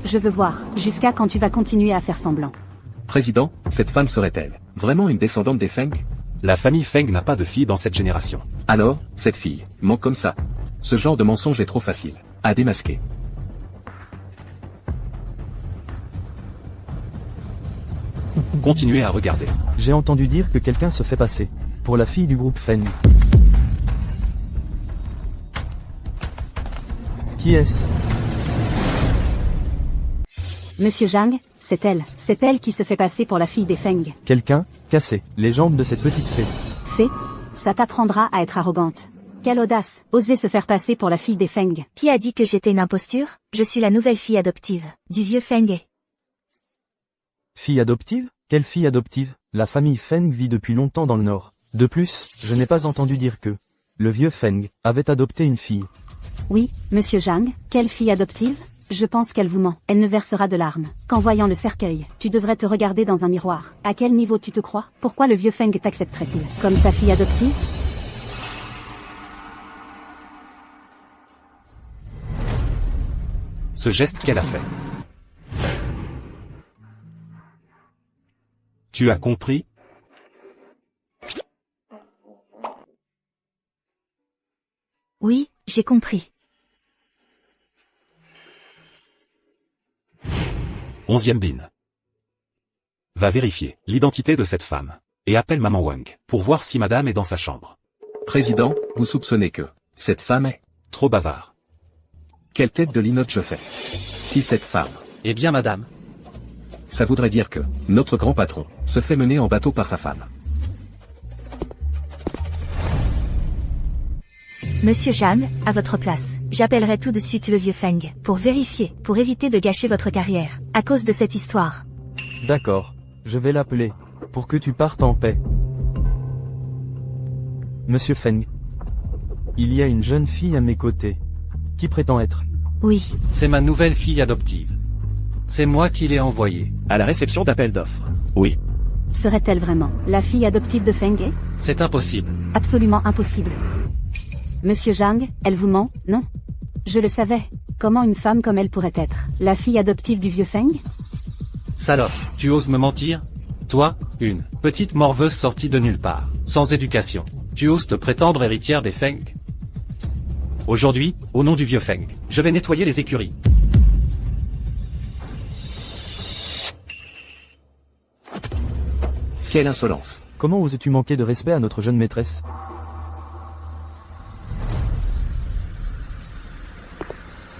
Je veux voir, jusqu'à quand tu vas continuer à faire semblant. Président, cette femme serait-elle vraiment une descendante des Feng? La famille Feng n'a pas de fille dans cette génération. Alors, cette fille ment comme ça. Ce genre de mensonge est trop facile à démasquer. Continuez à regarder. J'ai entendu dire que quelqu'un se fait passer pour la fille du groupe Feng. Qui est-ce? Monsieur Zhang, c'est elle qui se fait passer pour la fille des Feng. Quelqu'un cassé les jambes de cette petite fée. Fée? Ça t'apprendra à être arrogante. Quelle audace, oser se faire passer pour la fille des Feng. Qui a dit que j'étais une imposture? Je suis la nouvelle fille adoptive du vieux Feng. Fille adoptive? Quelle fille adoptive? La famille Feng vit depuis longtemps dans le Nord. De plus, je n'ai pas entendu dire que le vieux Feng avait adopté une fille. Oui, monsieur Zhang, quelle fille adoptive? Je pense qu'elle vous ment. Elle ne versera de larmes qu'en voyant le cercueil. Tu devrais te regarder dans un miroir. À quel niveau tu te crois? Pourquoi le vieux Feng t'accepterait-il comme sa fille adoptive? Ce geste qu'elle a fait. Tu as compris? Oui, j'ai compris. 11e bin. Va vérifier l'identité de cette femme. Et appelle Maman Wang pour voir si madame est dans sa chambre. Président, vous soupçonnez que cette femme est trop bavard. Quelle tête de linotte je fais? Si cette femme... Eh bien madame. Ça voudrait dire que notre grand patron se fait mener en bateau par sa femme. Monsieur Zhang, à votre place, j'appellerai tout de suite le vieux Feng, pour vérifier, pour éviter de gâcher votre carrière, à cause de cette histoire. D'accord, je vais l'appeler, pour que tu partes en paix. Monsieur Feng. Il y a une jeune fille à mes côtés. Qui prétend être? Oui. C'est ma nouvelle fille adoptive. C'est moi qui l'ai envoyée. À la réception d'appel d'offres. Oui. Serait-elle vraiment la fille adoptive de Feng? C'est impossible. Absolument impossible. Monsieur Zhang, elle vous ment, non? Je le savais. Comment une femme comme elle pourrait être la fille adoptive du vieux Feng? Salope, tu oses me mentir? Toi, une petite morveuse sortie de nulle part, sans éducation. Tu oses te prétendre héritière des Feng? Aujourd'hui, au nom du vieux Feng, je vais nettoyer les écuries. Quelle insolence! Comment oses-tu manquer de respect à notre jeune maîtresse?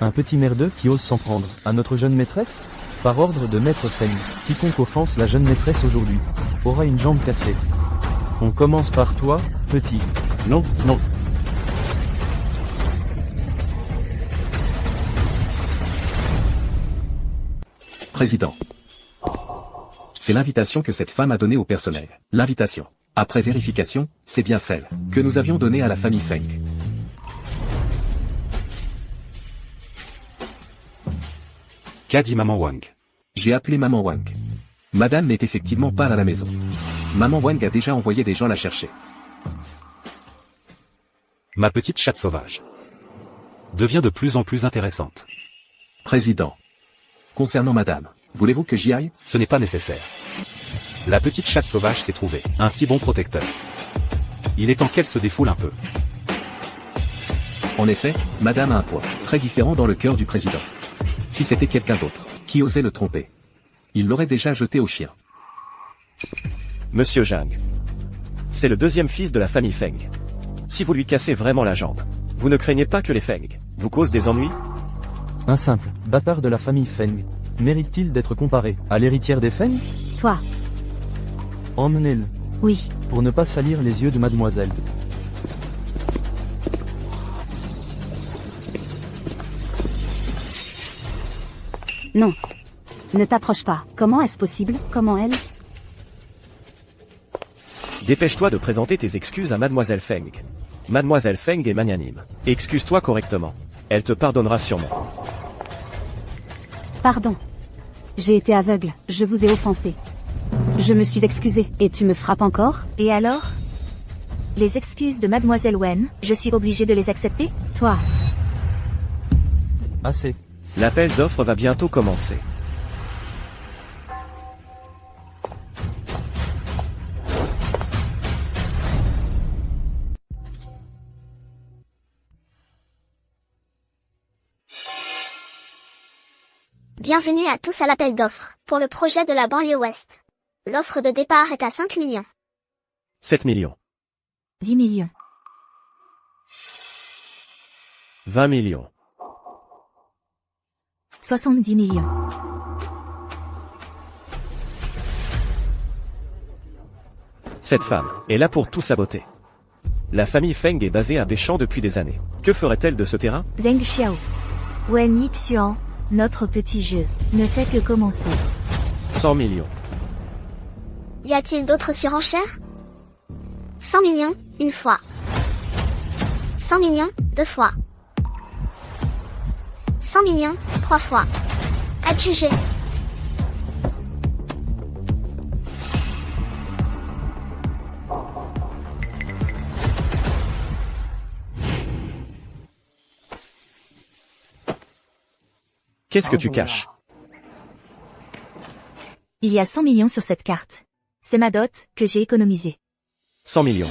Un petit merdeux qui ose s'en prendre à notre jeune maîtresse? Par ordre de maître Feng, quiconque offense la jeune maîtresse aujourd'hui aura une jambe cassée. On commence par toi, petit. Non, non. Président. C'est l'invitation que cette femme a donnée au personnel. L'invitation. Après vérification, c'est bien celle que nous avions donnée à la famille Feng. Qu'a dit Maman Wang? J'ai appelé Maman Wang. Madame n'est effectivement pas à la maison. Maman Wang a déjà envoyé des gens la chercher. Ma petite chatte sauvage devient de plus en plus intéressante. Président. Concernant madame, voulez-vous que j'y aille? Ce n'est pas nécessaire. La petite chatte sauvage s'est trouvée un si bon protecteur. Il est temps qu'elle se défoule un peu. En effet, madame a un poids très différent dans le cœur du président. Si c'était quelqu'un d'autre qui osait le tromper, il l'aurait déjà jeté au chien. Monsieur Zhang. C'est le deuxième fils de la famille Feng. Si vous lui cassez vraiment la jambe, vous ne craignez pas que les Feng vous causent des ennuis? Un simple bâtard de la famille Feng mérite-t-il d'être comparé à l'héritière des Feng? Toi. Emmenez-le. Oui. Pour ne pas salir les yeux de mademoiselle. Non. Ne t'approche pas. Comment est-ce possible? Comment elle? Dépêche-toi de présenter tes excuses à Mademoiselle Feng. Mademoiselle Feng est magnanime. Excuse-toi correctement. Elle te pardonnera sûrement. Pardon. J'ai été aveugle, je vous ai offensé. Je me suis excusé, et tu me frappes encore? Et alors? Les excuses de Mademoiselle Wen, je suis obligée de les accepter? Toi. Assez. L'appel d'offres va bientôt commencer. Bienvenue à tous à l'appel d'offres, pour le projet de la banlieue ouest. L'offre de départ est à 5 millions. 7 millions. 10 millions. 20 millions. 70 millions. Cette femme est là pour tout saboter. La famille Feng est basée à Béchamp depuis des années. Que ferait-elle de ce terrain? Zheng Xiao. Wen Yixuan, notre petit jeu, ne fait que commencer. 100 millions. Y a-t-il d'autres surenchères? 100 millions, une fois. 100 millions, deux fois. 100 millions, trois fois. Adjugé. Qu'est-ce que tu caches? Il y a 100 millions sur cette carte. C'est ma dot, que j'ai économisée. 100 millions.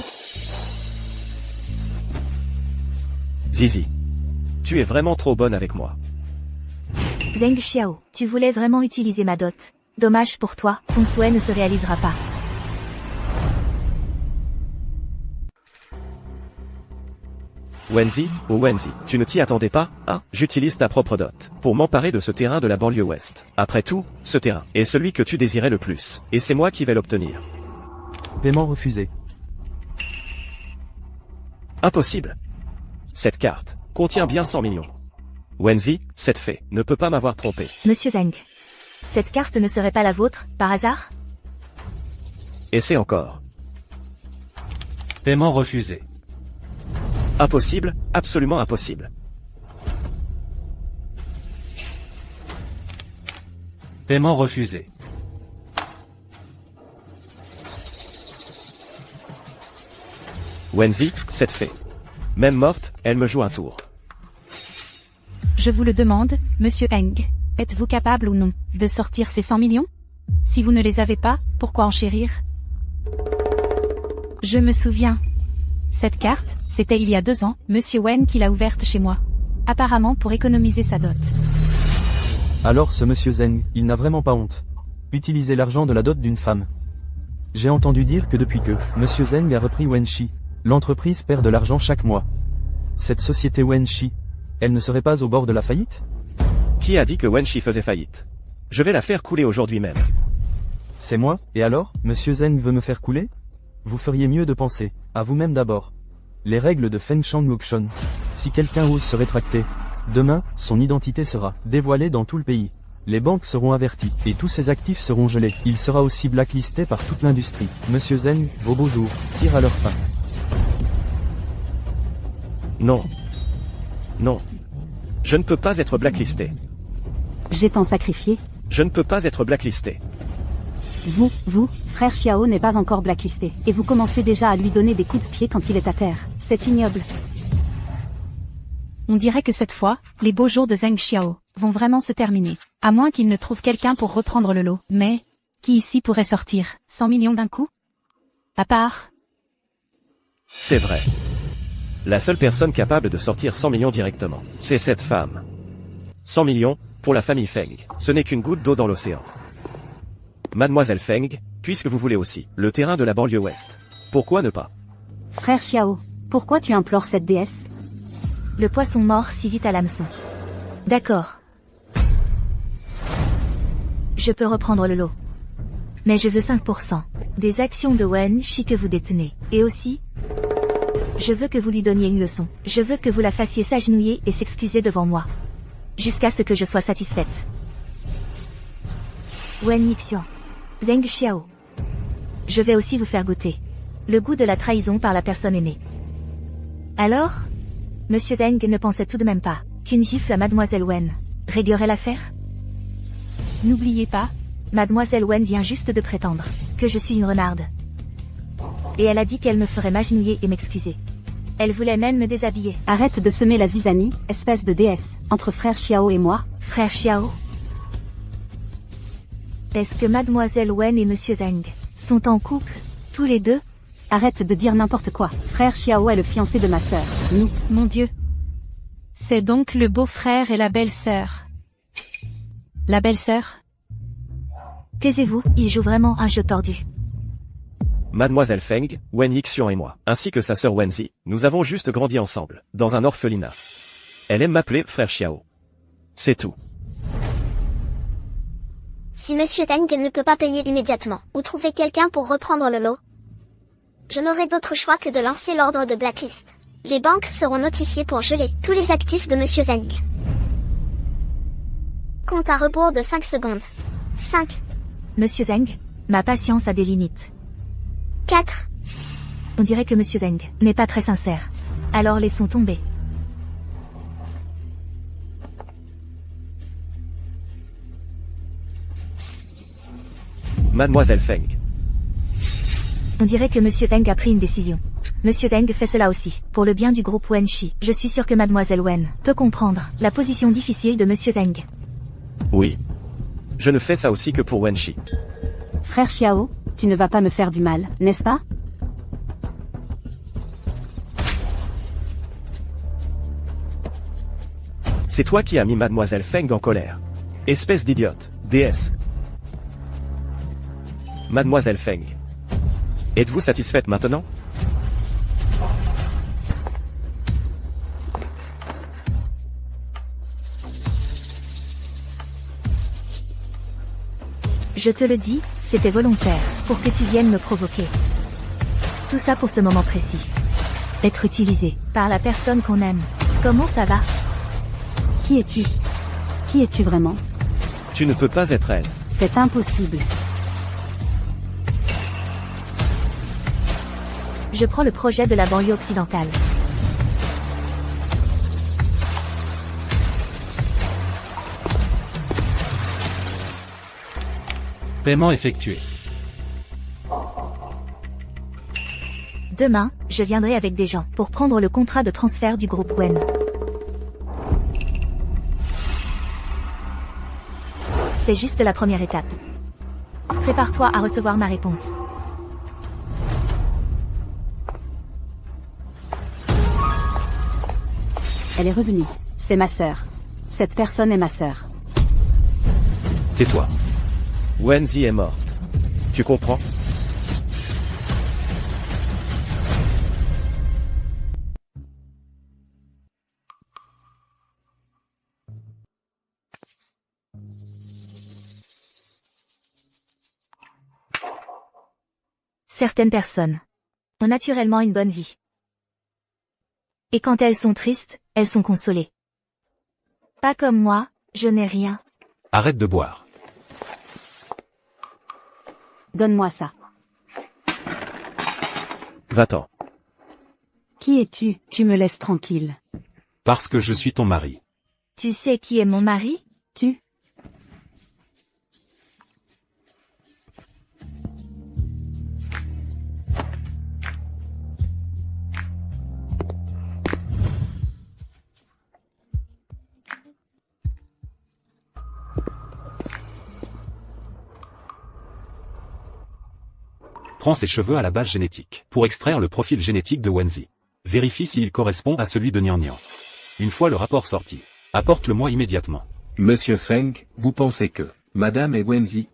Zizi. Tu es vraiment trop bonne avec moi. Zheng Xiao, tu voulais vraiment utiliser ma dot. Dommage pour toi, ton souhait ne se réalisera pas. Wenzi, oh Wenzi, tu ne t'y attendais pas? Ah, j'utilise ta propre dot pour m'emparer de ce terrain de la banlieue ouest. Après tout, ce terrain est celui que tu désirais le plus, et c'est moi qui vais l'obtenir. Paiement refusé. Impossible. Cette carte contient bien 100 millions. Wenzi, cette fée ne peut pas m'avoir trompé. Monsieur Zheng. Cette carte ne serait pas la vôtre, par hasard? Et c'est encore. Paiement refusé. Impossible, absolument impossible. Paiement refusé. Wenzi, cette fée. Même morte, elle me joue un tour. Je vous le demande, Monsieur Eng. Êtes-vous capable ou non de sortir ces 100 millions? Si vous ne les avez pas, pourquoi enchérir? Je me souviens. Cette carte, c'était il y a 2 ans, Monsieur Wen qui l'a ouverte chez moi. Apparemment pour économiser sa dot. Alors ce Monsieur Zheng, il n'a vraiment pas honte. Utiliser l'argent de la dot d'une femme. J'ai entendu dire que depuis que Monsieur Zheng a repris Wenshi, l'entreprise perd de l'argent chaque mois. Cette société Wenshi, elle ne serait pas au bord de la faillite? Qui a dit que Wenshi faisait faillite? Je vais la faire couler aujourd'hui même. C'est moi, et alors, Monsieur Zheng veut me faire couler? Vous feriez mieux de penser à vous-même d'abord. Les règles de Feng Shang Wuxuan. Si quelqu'un ose se rétracter, demain, son identité sera dévoilée dans tout le pays. Les banques seront averties, et tous ses actifs seront gelés. Il sera aussi blacklisté par toute l'industrie. Monsieur Zheng, vos beaux jours tirent à leur fin. Non. Non. Je ne peux pas être blacklisté. J'ai tant sacrifié. Je ne peux pas être blacklisté. Vous, frère Xiao n'est pas encore blacklisté, et vous commencez déjà à lui donner des coups de pied quand il est à terre. C'est ignoble. On dirait que cette fois, les beaux jours de Zheng Xiao vont vraiment se terminer. À moins qu'il ne trouve quelqu'un pour reprendre le lot. Mais, qui ici pourrait sortir 100 millions d'un coup? À part... C'est vrai. La seule personne capable de sortir 100 millions directement, c'est cette femme. 100 millions, pour la famille Feng, ce n'est qu'une goutte d'eau dans l'océan. Mademoiselle Feng, puisque vous voulez aussi le terrain de la banlieue ouest, pourquoi ne pas? Frère Xiao, pourquoi tu implores cette déesse? Le poisson mord si vite à l'hameçon. D'accord. Je peux reprendre le lot. Mais je veux 5% des actions de Wenshi que vous détenez. Et aussi, je veux que vous lui donniez une leçon. Je veux que vous la fassiez s'agenouiller et s'excuser devant moi. Jusqu'à ce que je sois satisfaite. Wen Yixian. Zheng Xiao. Je vais aussi vous faire goûter le goût de la trahison par la personne aimée. Alors, Monsieur Zheng ne pensait tout de même pas qu'une gifle à Mademoiselle Wen réglerait l'affaire? N'oubliez pas, Mademoiselle Wen vient juste de prétendre que je suis une renarde. Et elle a dit qu'elle me ferait m'agenouiller et m'excuser. Elle voulait même me déshabiller. Arrête de semer la zizanie, espèce de déesse, entre frère Xiao et moi. Frère Xiao? Est-ce que Mademoiselle Wen et Monsieur Zheng sont en couple, tous les deux? Arrête de dire n'importe quoi. Frère Xiao est le fiancé de ma sœur. Nous. Mon Dieu. C'est donc le beau-frère et la belle-sœur. La belle-sœur? Taisez-vous, il joue vraiment un jeu tordu. Mademoiselle Feng, Wen Yixian et moi, ainsi que sa sœur Wenzi, nous avons juste grandi ensemble, dans un orphelinat. Elle aime m'appeler frère Xiao. C'est tout. Si Monsieur Teng ne peut pas payer immédiatement, ou trouver quelqu'un pour reprendre le lot, je n'aurai d'autre choix que de lancer l'ordre de blacklist. Les banques seront notifiées pour geler tous les actifs de Monsieur Zheng. Compte à rebours de 5 secondes. 5. Monsieur Zheng, ma patience a des limites. 4. On dirait que Monsieur Zheng n'est pas très sincère. Alors laissons tomber. Mademoiselle Feng. On dirait que Monsieur Zheng a pris une décision. Monsieur Zheng fait cela aussi, pour le bien du groupe Wenshi. Je suis sûr que Mademoiselle Wen peut comprendre la position difficile de Monsieur Zheng. Oui. Je ne fais ça aussi que pour Wenshi. Frère Xiao, tu ne vas pas me faire du mal, n'est-ce pas? C'est toi qui as mis Mademoiselle Feng en colère. Espèce d'idiote, déesse. Mademoiselle Feng. Êtes-vous satisfaite maintenant? Je te le dis, c'était volontaire, pour que tu viennes me provoquer. Tout ça pour ce moment précis. Être utilisé par la personne qu'on aime. Comment ça va? Qui es-tu? Qui es-tu vraiment? Tu ne peux pas être elle. C'est impossible. Je prends le projet de la banlieue occidentale. Paiement effectué. Demain, je viendrai avec des gens pour prendre le contrat de transfert du groupe Wen. C'est juste la première étape. Prépare-toi à recevoir ma réponse. Elle est revenue. C'est ma sœur. Cette personne est ma sœur. Tais-toi. Wenzi est morte. Tu comprends? Certaines personnes ont naturellement une bonne vie. Et quand elles sont tristes, elles sont consolées. Pas comme moi, je n'ai rien. Arrête de boire. Donne-moi ça. Va-t'en. Qui es-tu? Tu me laisses tranquille. Parce que je suis ton mari. Tu sais qui est mon mari? Tu? Prends ses cheveux à la base génétique pour extraire le profil génétique de Wenzi. Vérifie s'il correspond à celui de Nian Nian. Une fois le rapport sorti, apporte-le-moi immédiatement. Monsieur Feng, vous pensez que Madame est Wenzi?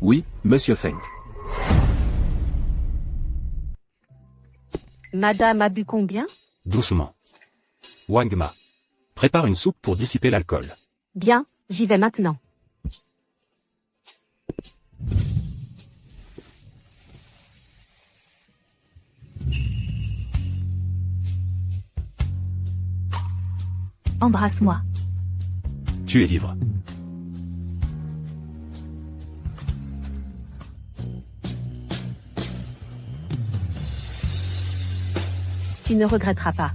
Oui, Monsieur Feng. Madame a bu combien? Doucement. Wangma. Prépare une soupe pour dissiper l'alcool. Bien, j'y vais maintenant. Embrasse-moi. Tu es ivre. Tu ne regretteras pas.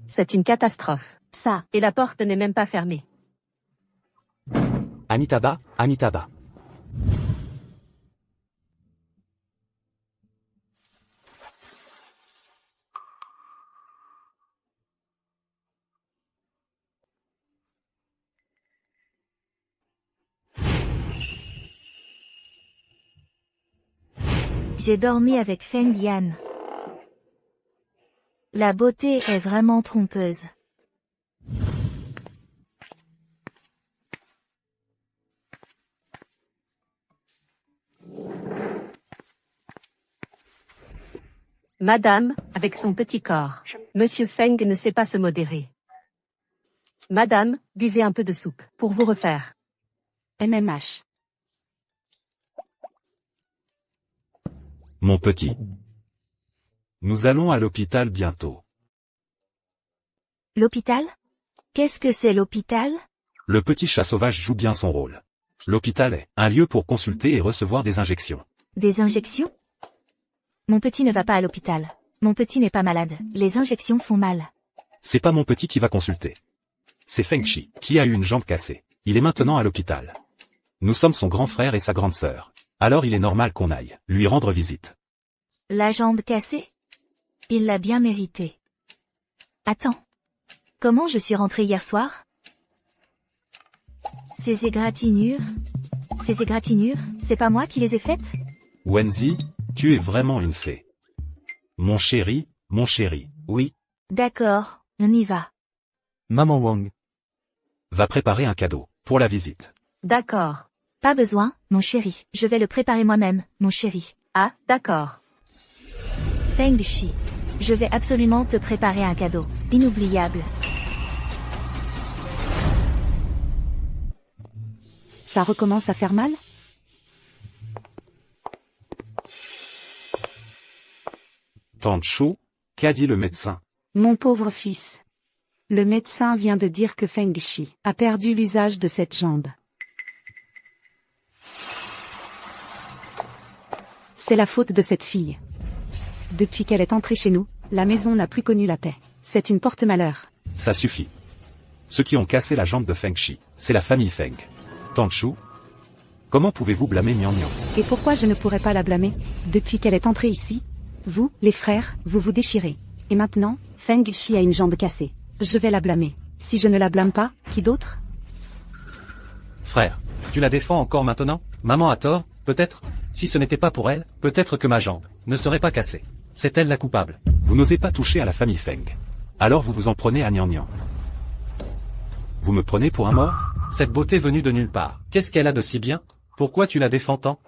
C'est une catastrophe. Ça, et la porte n'est même pas fermée. Amitabha, Amitabha. J'ai dormi avec Feng Yan. La beauté est vraiment trompeuse. Madame, avec son petit corps. Monsieur Feng ne sait pas se modérer. Madame, buvez un peu de soupe, pour vous refaire. MMH. Mon petit. Nous allons à l'hôpital bientôt. L'hôpital? Qu'est-ce que c'est l'hôpital? Le petit chat sauvage joue bien son rôle. L'hôpital est un lieu pour consulter et recevoir des injections. Des injections? Mon petit ne va pas à l'hôpital. Mon petit n'est pas malade. Les injections font mal. C'est pas mon petit qui va consulter. C'est Feng Shi, qui a eu une jambe cassée. Il est maintenant à l'hôpital. Nous sommes son grand frère et sa grande sœur. Alors il est normal qu'on aille lui rendre visite. La jambe cassée? Il l'a bien mérité. Attends. Comment je suis rentrée hier soir? Ces égratignures? Ces égratignures, c'est pas moi qui les ai faites? Wenzi, tu es vraiment une fée. Mon chéri, Oui. D'accord, on y va. Maman Wang. va préparer un cadeau pour la visite. D'accord. Pas besoin, mon chéri. Je vais le préparer moi-même, mon chéri. Ah, d'accord. Feng Shi. Je vais absolument te préparer un cadeau. Inoubliable. Ça recommence à faire mal? Tante Chou, qu'a dit le médecin? Mon pauvre fils. Le médecin vient de dire que Feng Shi a perdu l'usage de cette jambe. C'est la faute de cette fille. Depuis qu'elle est entrée chez nous, la maison n'a plus connu la paix. C'est une porte-malheur. Ça suffit. Ceux qui ont cassé la jambe de Feng Shi, c'est la famille Feng. Tante Chou, comment pouvez-vous blâmer Nian Nian? Et pourquoi je ne pourrais pas la blâmer? Depuis qu'elle est entrée ici, vous, les frères, vous vous déchirez. Et maintenant, Feng Shi a une jambe cassée. Je vais la blâmer. Si je ne la blâme pas, qui d'autre? Frère, tu la défends encore maintenant? Maman a tort, peut-être? Si ce n'était pas pour elle, peut-être que ma jambe ne serait pas cassée. C'est elle la coupable. Vous n'osez pas toucher à la famille Feng. Alors vous vous en prenez à Nian Nian. Vous me prenez pour un mort? Cette beauté venue de nulle part, qu'est-ce qu'elle a de si bien? Pourquoi tu la défends tant?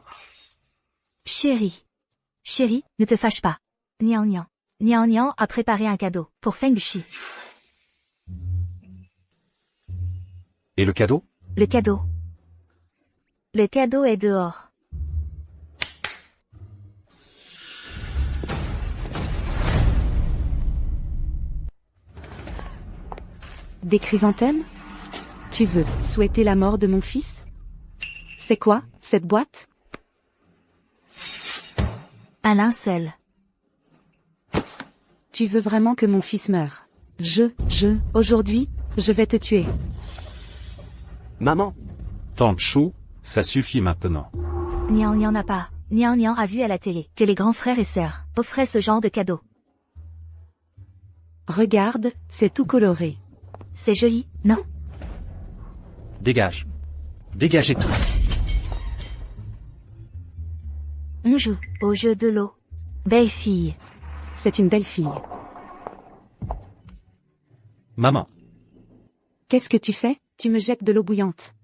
Chérie. Chérie, ne te fâche pas. Nian Nian. Nian Nian a préparé un cadeau pour Feng Shi. Et le cadeau? Le cadeau. Le cadeau est dehors. Des chrysanthèmes? Tu veux souhaiter la mort de mon fils? C'est quoi, cette boîte? Un linceul. Tu veux vraiment que mon fils meure? Aujourd'hui, je vais te tuer. Maman. Tante Chou, ça suffit maintenant. Nian Nian n'a pas. Nian Nian a vu à la télé que les grands frères et sœurs offraient ce genre de cadeau. Regarde, c'est tout coloré. C'est joli, non? Dégage. Dégagez tous. On joue au jeu de l'eau. Belle fille. C'est une belle fille. Maman. Qu'est-ce que tu fais? Tu me jettes de l'eau bouillante.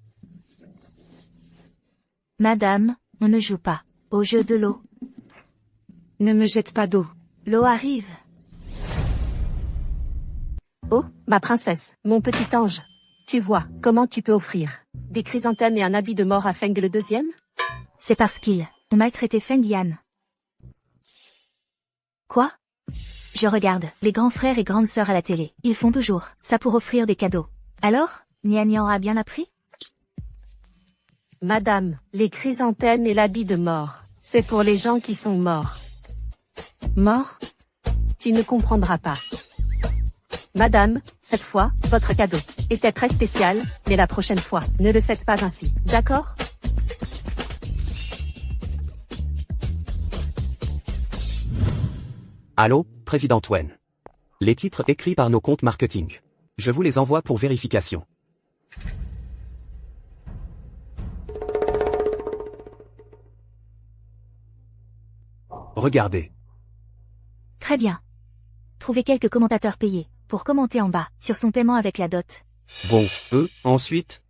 Madame, on ne joue pas au jeu de l'eau. Ne me jette pas d'eau. L'eau arrive. Oh, ma princesse, mon petit ange. Tu vois, comment tu peux offrir des chrysanthèmes et un habit de mort à Feng le deuxième? C'est parce qu'ils ont maltraité Feng Yan. Quoi? Je regarde les grands frères et grandes sœurs à la télé. Ils font toujours ça pour offrir des cadeaux. Alors, Nian Nian a bien appris? Madame, les chrysanthèmes et l'habit de mort, c'est pour les gens qui sont morts. Mort? Tu ne comprendras pas. Madame, cette fois, votre cadeau était très spécial, mais la prochaine fois, ne le faites pas ainsi, d'accord? Allô, Président Wen. Les titres écrits par nos comptes marketing. Je vous les envoie pour vérification. Regardez. Très bien. Trouvez quelques commentateurs payés, pour commenter en bas, sur son paiement avec la dot. Bon, ensuite,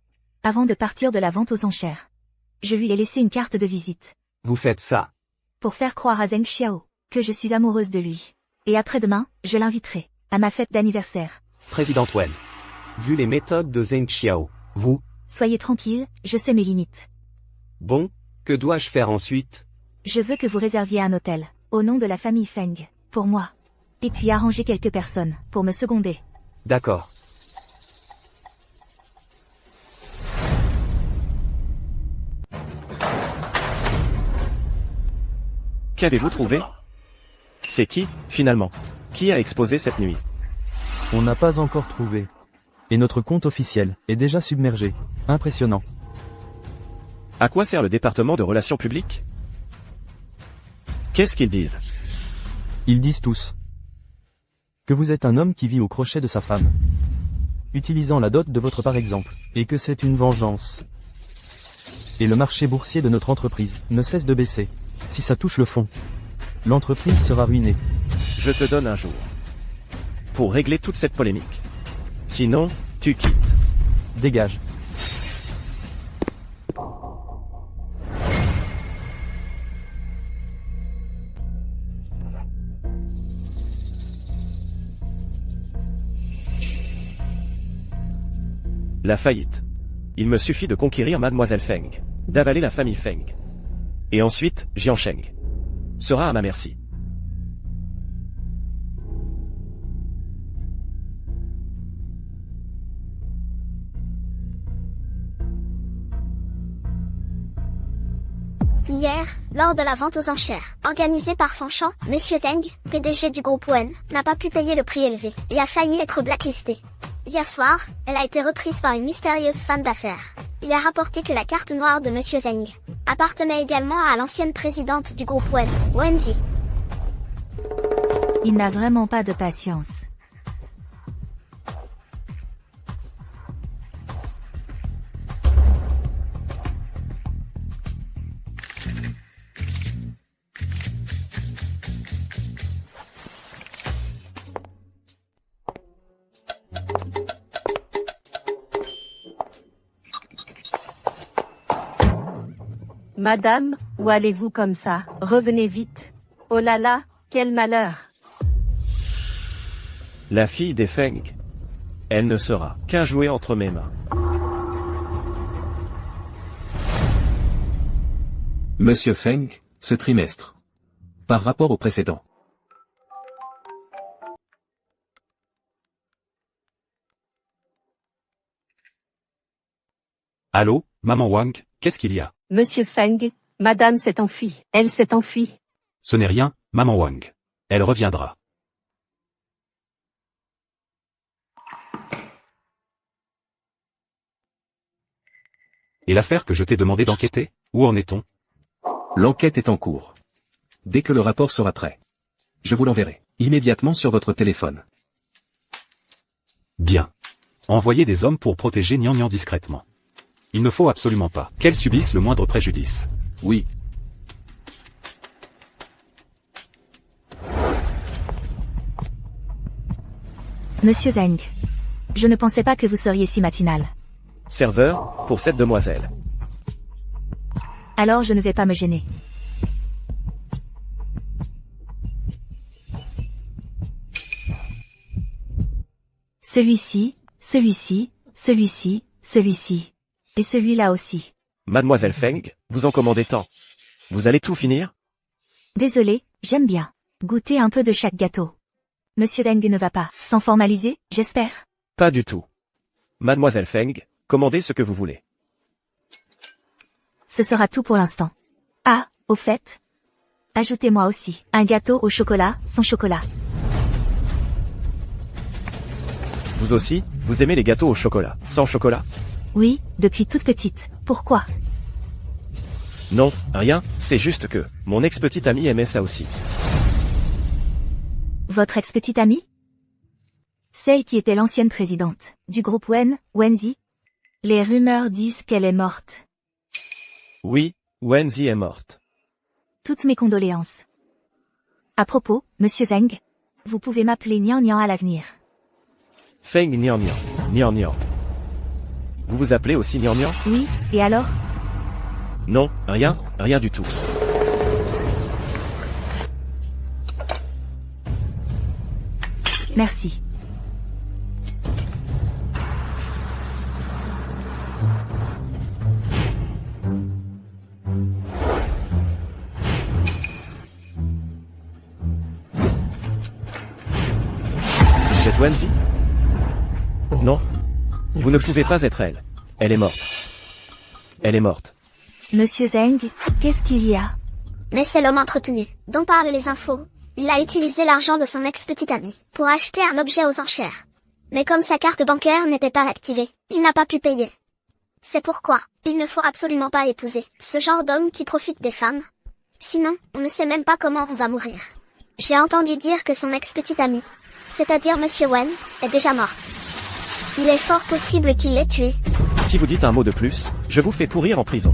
Avant de partir de la vente aux enchères. Je lui ai laissé une carte de visite. vous faites ça. Pour faire croire à Zheng Xiao, que je suis amoureuse de lui. Et après-demain, je l'inviterai, à ma fête d'anniversaire. Président Wen. Vu les méthodes de Zheng Xiao, vous, Soyez tranquille, je sais mes limites. bon, que dois-je faire ensuite? Je veux que vous réserviez un hôtel, au nom de la famille Feng, pour moi. Et puis arranger quelques personnes, pour me seconder. D'accord. Qu'avez-vous trouvé? C'est qui, finalement? Qui a exposé cette nuit? On n'a pas encore trouvé. Et notre compte officiel est déjà submergé. Impressionnant. À quoi sert le département de relations publiques? Qu'est-ce qu'ils disent? Ils disent tous que vous êtes un homme qui vit au crochet de sa femme, utilisant la dot de votre par exemple, et que c'est une vengeance. Et le marché boursier de notre entreprise ne cesse de baisser. Si ça touche le fond, l'entreprise sera ruinée. Je te donne un jour. Pour régler toute cette polémique. Sinon, tu quittes. Dégage. La faillite. Il me suffit de conquérir Mademoiselle Feng, d'avaler la famille Feng. Et ensuite, Jian Sheng sera à ma merci. Hier, lors de la vente aux enchères, organisée par Fanchamp, Monsieur Zheng, PDG du groupe Wen, n'a pas pu payer le prix élevé, et a failli être blacklisté. Hier soir, elle a été reprise par une mystérieuse femme d'affaires. Il a rapporté que la carte noire de Monsieur Zheng appartenait également à l'ancienne présidente du groupe Wen, Wenzi. Il n'a vraiment pas de patience. Madame, où allez-vous comme ça? Revenez vite. Oh là là, quel malheur. La fille des Feng. Elle ne sera qu'un jouet entre mes mains. Monsieur Feng, ce trimestre. Par rapport au précédent. Allô, maman Wang, qu'est-ce qu'il y a? Monsieur Feng, madame s'est enfuie. Elle s'est enfuie. Ce n'est rien, maman Wang. Elle reviendra. Et l'affaire que je t'ai demandé d'enquêter, où en est-on? L'enquête est en cours. Dès que le rapport sera prêt, je vous l'enverrai immédiatement sur votre téléphone. Bien. Envoyez des hommes pour protéger Nian Nian discrètement. Il ne faut absolument pas qu'elle subisse le moindre préjudice. Oui. Monsieur Zheng. Je ne pensais pas que vous seriez si matinal. Serveur, pour cette demoiselle. Alors je ne vais pas me gêner. Celui-ci, celui-ci, celui-ci, celui-ci. Et celui-là aussi. Mademoiselle Feng, vous en commandez tant. Vous allez tout finir? Désolé, j'aime bien. Goûter un peu de chaque gâteau. Monsieur Zheng ne va pas s'en formaliser, j'espère? Pas du tout. Mademoiselle Feng, commandez ce que vous voulez. Ce sera tout pour l'instant. Ah, au fait. Ajoutez-moi aussi un gâteau au chocolat, sans chocolat. Vous aussi, vous aimez les gâteaux au chocolat, sans chocolat? Oui, depuis toute petite. Pourquoi? Non, rien, c'est juste que, mon ex-petite amie aimait ça aussi. Votre ex-petite amie? Celle qui était l'ancienne présidente du groupe Wenzi? Les rumeurs disent qu'elle est morte. Oui, Wenzi est morte. Toutes mes condoléances. À propos, Monsieur Zeng, vous pouvez m'appeler Nian Nian à l'avenir. Feng Nian Nian, Nian Nian. Vous vous appelez aussi Nian Nian? Oui, et alors? Non, rien, rien du tout. Merci. Vous êtes Wenzi? Non. Vous ne pouvez pas être elle. Elle est morte. Elle est morte. Monsieur Zeng, qu'est-ce qu'il y a? Mais c'est l'homme entretenu, dont parlent les infos. Il a utilisé l'argent de son ex-petite amie pour acheter un objet aux enchères. Mais comme sa carte bancaire n'était pas activée, il n'a pas pu payer. C'est pourquoi, il ne faut absolument pas épouser ce genre d'homme qui profite des femmes. Sinon, on ne sait même pas comment on va mourir. J'ai entendu dire que son ex-petite amie, c'est-à-dire Monsieur Wen, est déjà mort. Il est fort possible qu'il l'ait tué. Si vous dites un mot de plus, je vous fais pourrir en prison.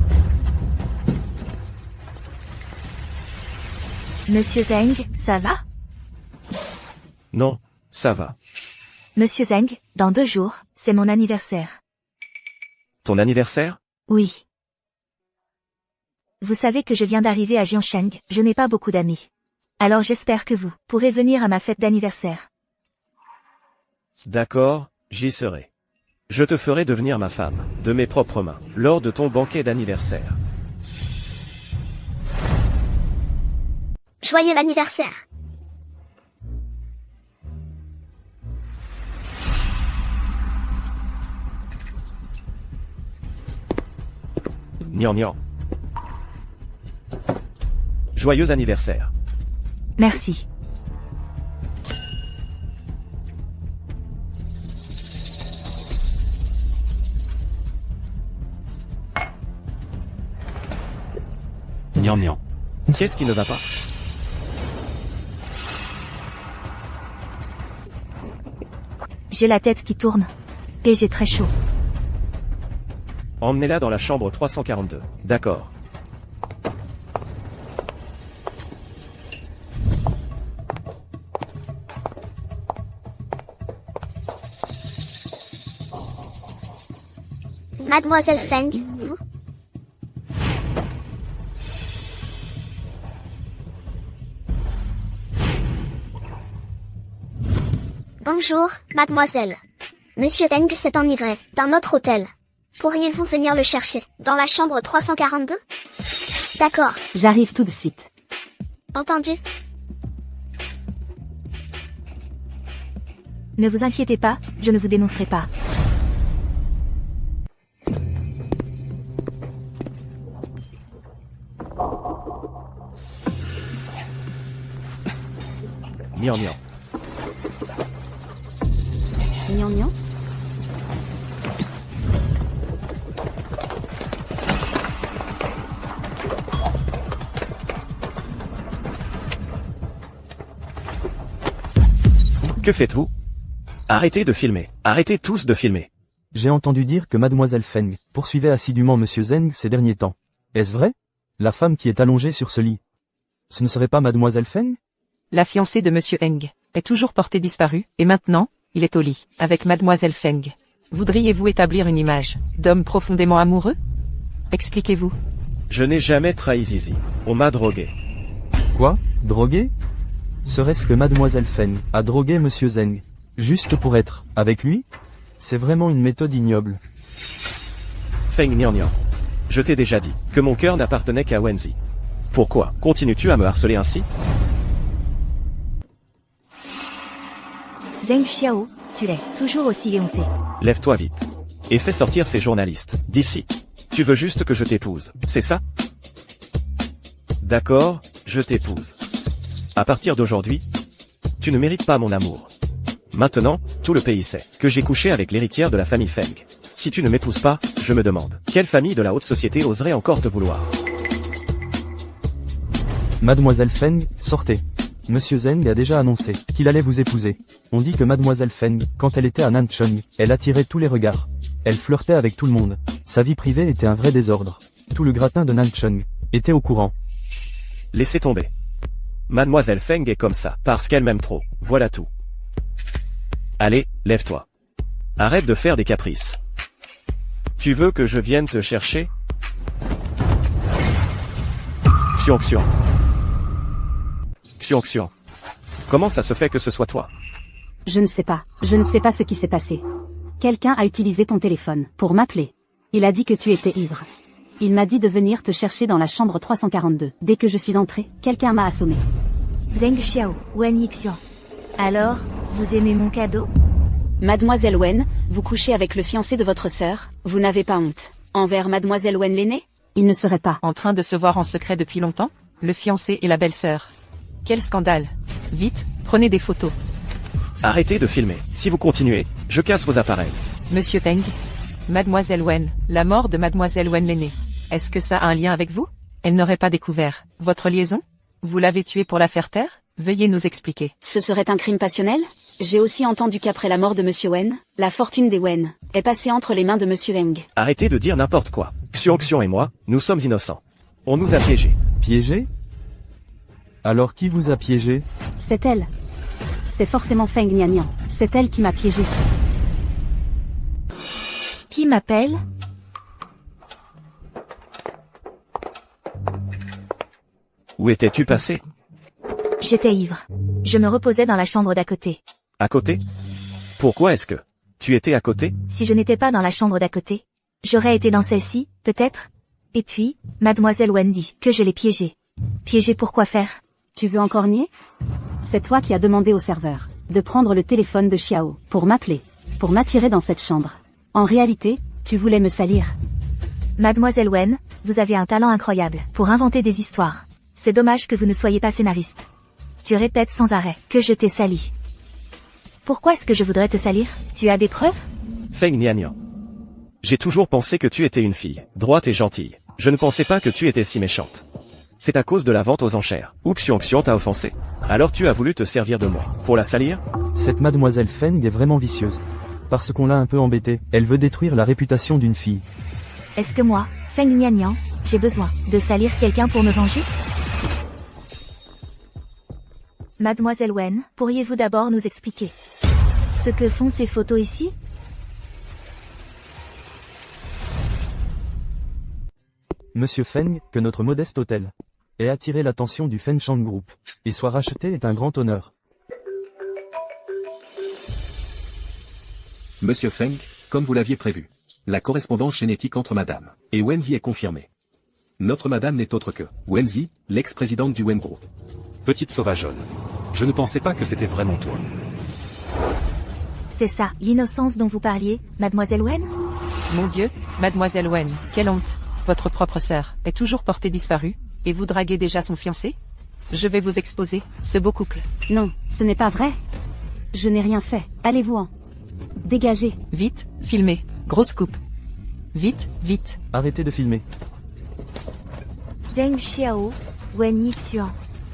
Monsieur Zeng, ça va? Non, ça va. Monsieur Zeng, dans 2 jours, c'est mon anniversaire. Ton anniversaire? Oui. Vous savez que je viens d'arriver à Jiangsheng, je n'ai pas beaucoup d'amis. Alors j'espère que vous pourrez venir à ma fête d'anniversaire. D'accord, j'y serai. Je te ferai devenir ma femme, de mes propres mains, lors de ton banquet d'anniversaire. Joyeux anniversaire. Nian Nian. Joyeux anniversaire. Merci. Nian Nian. Qu'est-ce qui ne va pas? J'ai la tête qui tourne. Et j'ai très chaud. Emmenez-la dans la chambre 342. D'accord. Mademoiselle Feng, vous? Bonjour, mademoiselle. Monsieur Feng s'est enivré d'un autre hôtel. Pourriez-vous venir le chercher dans la chambre 342? D'accord. J'arrive tout de suite. Entendu. Ne vous inquiétez pas, je ne vous dénoncerai pas. Nian Nian. Nian Nian. Que faites-vous? Arrêtez de filmer. Arrêtez tous de filmer. J'ai entendu dire que Mademoiselle Feng poursuivait assidûment Monsieur Zeng ces derniers temps. Est-ce vrai? La femme qui est allongée sur ce lit. Ce ne serait pas Mademoiselle Feng? La fiancée de Monsieur Eng est toujours portée disparue, et maintenant, il est au lit, avec Mademoiselle Feng. Voudriez-vous établir une image d'homme profondément amoureux? Expliquez-vous. Je n'ai jamais trahi Zizi. On m'a drogué. Quoi? Drogué? Serait-ce que Mademoiselle Feng a drogué Monsieur Zeng, juste pour être avec lui? C'est vraiment une méthode ignoble. Feng Nian Nian. Je t'ai déjà dit que mon cœur n'appartenait qu'à Wenzi. Pourquoi continues-tu à me harceler ainsi? Zeng Xiao, tu es toujours aussi éhonté. Lève-toi vite. Et fais sortir ces journalistes d'ici. Tu veux juste que je t'épouse, c'est ça? D'accord, je t'épouse. À partir d'aujourd'hui, tu ne mérites pas mon amour. Maintenant, tout le pays sait que j'ai couché avec l'héritière de la famille Feng. Si tu ne m'épouses pas, je me demande, quelle famille de la haute société oserait encore te vouloir? Mademoiselle Feng, sortez. Monsieur Zeng a déjà annoncé qu'il allait vous épouser. On dit que Mademoiselle Feng, quand elle était à Nanchong, elle attirait tous les regards. Elle flirtait avec tout le monde. Sa vie privée était un vrai désordre. Tout le gratin de Nanchong était au courant. Laissez tomber. Mademoiselle Feng est comme ça, parce qu'elle m'aime trop, voilà tout. Allez, lève-toi. Arrête de faire des caprices. Tu veux que je vienne te chercher? Xion Xion. Xion Xion. Comment ça se fait que ce soit toi? Je ne sais pas ce qui s'est passé. Quelqu'un a utilisé ton téléphone pour m'appeler. Il a dit que tu étais ivre. Il m'a dit de venir te chercher dans la chambre 342. Dès que je suis entrée, quelqu'un m'a assommé. Zeng Xiao, Wen Yixian. Alors, vous aimez mon cadeau? Mademoiselle Wen, vous couchez avec le fiancé de votre sœur, vous n'avez pas honte. Envers Mademoiselle Wen l'aînée? Il ne serait pas. En train de se voir en secret depuis longtemps? Le fiancé et la belle-sœur. Quel scandale. Vite, prenez des photos. Arrêtez de filmer. Si vous continuez, je casse vos appareils. Monsieur Teng. Mademoiselle Wen, la mort de Mademoiselle Wen l'aînée. Est-ce que ça a un lien avec vous? Elle n'aurait pas découvert votre liaison? Vous l'avez tuée pour la faire taire? Veuillez nous expliquer. Ce serait un crime passionnel? J'ai aussi entendu qu'après la mort de Monsieur Wen, la fortune des Wen est passée entre les mains de Monsieur Weng. Arrêtez de dire n'importe quoi. Xion Xion et moi, nous sommes innocents. On nous a piégés. Piégés? Alors qui vous a piégé? C'est elle. C'est forcément Feng Nianian. C'est elle qui m'a piégé. Qui m'appelle? Où étais-tu passé? J'étais ivre. Je me reposais dans la chambre d'à côté. À côté? Pourquoi est-ce que tu étais à côté? Si je n'étais pas dans la chambre d'à côté, j'aurais été dans celle-ci, peut-être. Et puis, Mademoiselle Wen dit que je l'ai piégée. Piégée pour quoi faire? Tu veux encore nier? C'est toi qui as demandé au serveur de prendre le téléphone de Xiao pour m'appeler, pour m'attirer dans cette chambre. En réalité, tu voulais me salir. Mademoiselle Wen, vous avez un talent incroyable pour inventer des histoires. C'est dommage que vous ne soyez pas scénariste. Tu répètes sans arrêt que je t'ai sali. Pourquoi est-ce que je voudrais te salir? Tu as des preuves? Feng Nianian. J'ai toujours pensé que tu étais une fille, droite et gentille. Je ne pensais pas que tu étais si méchante. C'est à cause de la vente aux enchères. Ou Xion Xion t'a offensé. Alors tu as voulu te servir de moi pour la salir? Cette Mademoiselle Feng est vraiment vicieuse. Parce qu'on l'a un peu embêtée, elle veut détruire la réputation d'une fille. Est-ce que moi, Feng Nianian, j'ai besoin de salir quelqu'un pour me venger? Mademoiselle Wen, pourriez-vous d'abord nous expliquer ce que font ces photos ici? Monsieur Feng, que notre modeste hôtel ait attiré l'attention du Fengshang Group et soit racheté est un grand honneur. Monsieur Feng, comme vous l'aviez prévu. La correspondance génétique entre Madame et Wenzi est confirmée. Notre Madame n'est autre que Wenzi, l'ex-présidente du Wen Group. Petite sauvageonne. Je ne pensais pas que c'était vraiment toi. C'est ça, l'innocence dont vous parliez, Mademoiselle Wen? Mon Dieu, Mademoiselle Wen, quelle honte. Votre propre sœur est toujours portée disparue, et vous draguez déjà son fiancé? Je vais vous exposer, ce beau couple. Non, ce n'est pas vrai. Je n'ai rien fait. Allez-vous-en. Dégagez. Vite, filmez. Grosse coupe. Vite, vite. Arrêtez de filmer. Zeng Xiao, Wen Yixian.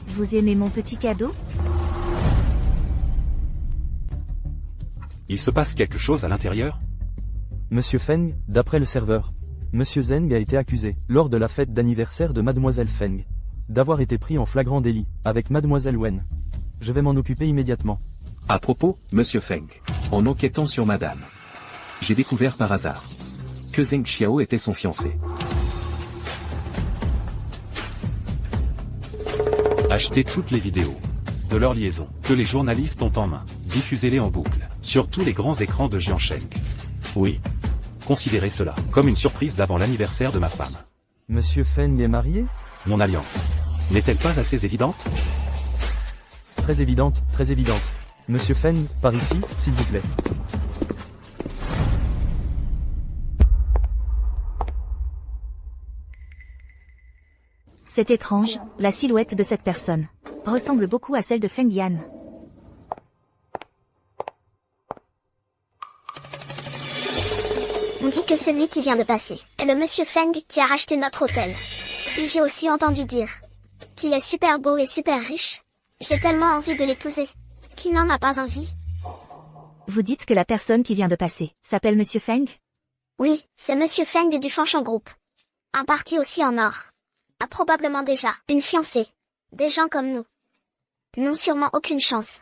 Vous aimez mon petit cadeau? Il se passe quelque chose à l'intérieur? Monsieur Feng, d'après le serveur, Monsieur Zeng a été accusé, lors de la fête d'anniversaire de Mademoiselle Feng, d'avoir été pris en flagrant délit, avec Mademoiselle Wen. Je vais m'en occuper immédiatement. À propos, Monsieur Feng, en enquêtant sur Madame, j'ai découvert par hasard que Zeng Xiao était son fiancé. Achetez toutes les vidéos de leur liaison que les journalistes ont en main. Diffusez-les en boucle sur tous les grands écrans de Jiangsheng. Oui. Considérez cela comme une surprise d'avant l'anniversaire de ma femme. Monsieur Feng est marié? Mon alliance n'est-elle pas assez évidente? Très évidente, très évidente. Monsieur Feng, par ici, s'il vous plaît. C'est étrange, la silhouette de cette personne ressemble beaucoup à celle de Feng Yan. On dit que celui qui vient de passer est le monsieur Feng qui a racheté notre hôtel. Et j'ai aussi entendu dire qu'il est super beau et super riche. J'ai tellement envie de l'épouser qu'il n'en a pas envie. Vous dites que la personne qui vient de passer s'appelle monsieur Feng? Oui, c'est monsieur Feng du Fanchon Group. Un parti aussi en or. A probablement déjà une fiancée. Des gens comme nous n'ont sûrement aucune chance.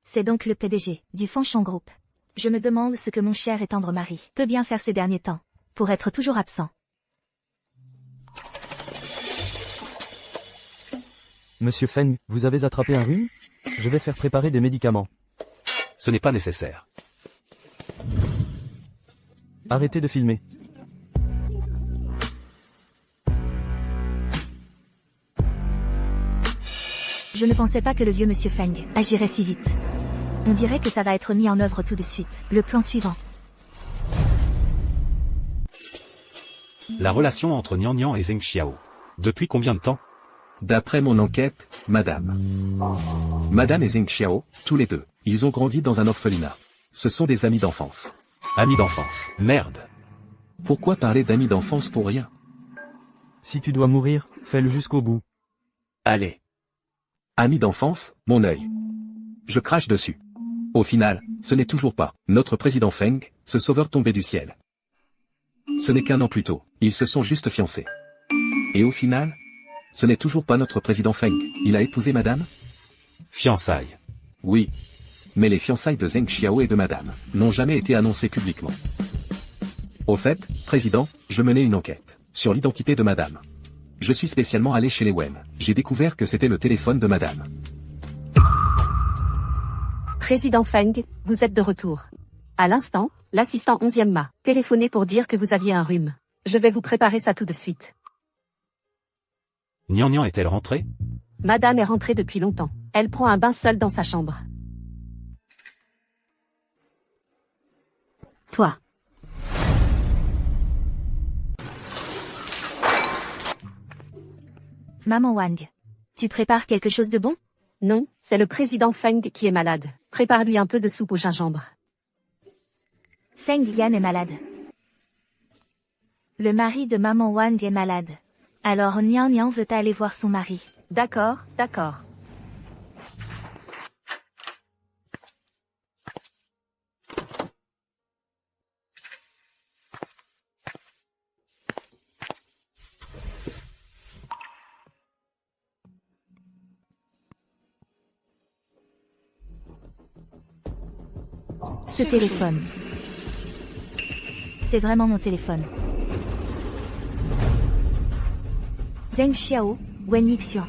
C'est donc le PDG du Fanchon Group. Je me demande ce que mon cher et tendre mari peut bien faire ces derniers temps pour être toujours absent. Monsieur Feng, vous avez attrapé un rhume? Je vais faire préparer des médicaments. Ce n'est pas nécessaire. Arrêtez de filmer. Je ne pensais pas que le vieux monsieur Feng agirait si vite. On dirait que ça va être mis en œuvre tout de suite. Le plan suivant. La relation entre Nian Nian et Zheng Xiao. Depuis combien de temps? D'après mon enquête, madame. Madame et Zheng Xiao, tous les deux, ils ont grandi dans un orphelinat. Ce sont des amis d'enfance. Amis d'enfance, merde. Pourquoi parler d'amis d'enfance pour rien? Si tu dois mourir, fais-le jusqu'au bout. Allez. Amis d'enfance, mon œil. Je crache dessus. Au final, ce n'est toujours pas notre président Feng, ce sauveur tombé du ciel. Ce n'est qu'un an plus tôt, ils se sont juste fiancés. Et au final, ce n'est toujours pas notre président Feng, il a épousé madame? Fiançailles. Oui. Mais les fiançailles de Zheng Xiao et de madame n'ont jamais été annoncées publiquement. Au fait, président, je menais une enquête sur l'identité de madame. Je suis spécialement allé chez les Wen. J'ai découvert que c'était le téléphone de madame. Président Feng, vous êtes de retour. À l'instant, l'assistant 11e m'a téléphoné pour dire que vous aviez un rhume. Je vais vous préparer ça tout de suite. Nian Nian est-elle rentrée? Madame est rentrée depuis longtemps. Elle prend un bain seule dans sa chambre. Toi. Maman Wang. Tu prépares quelque chose de bon? Non, c'est le président Feng qui est malade. Prépare-lui un peu de soupe au gingembre. Feng Yan est malade. Le mari de maman Wang est malade. Alors Nian Nian veut aller voir son mari. D'accord, d'accord. Ce téléphone. C'est vraiment mon téléphone. Zheng Xiao, Wen Yixian.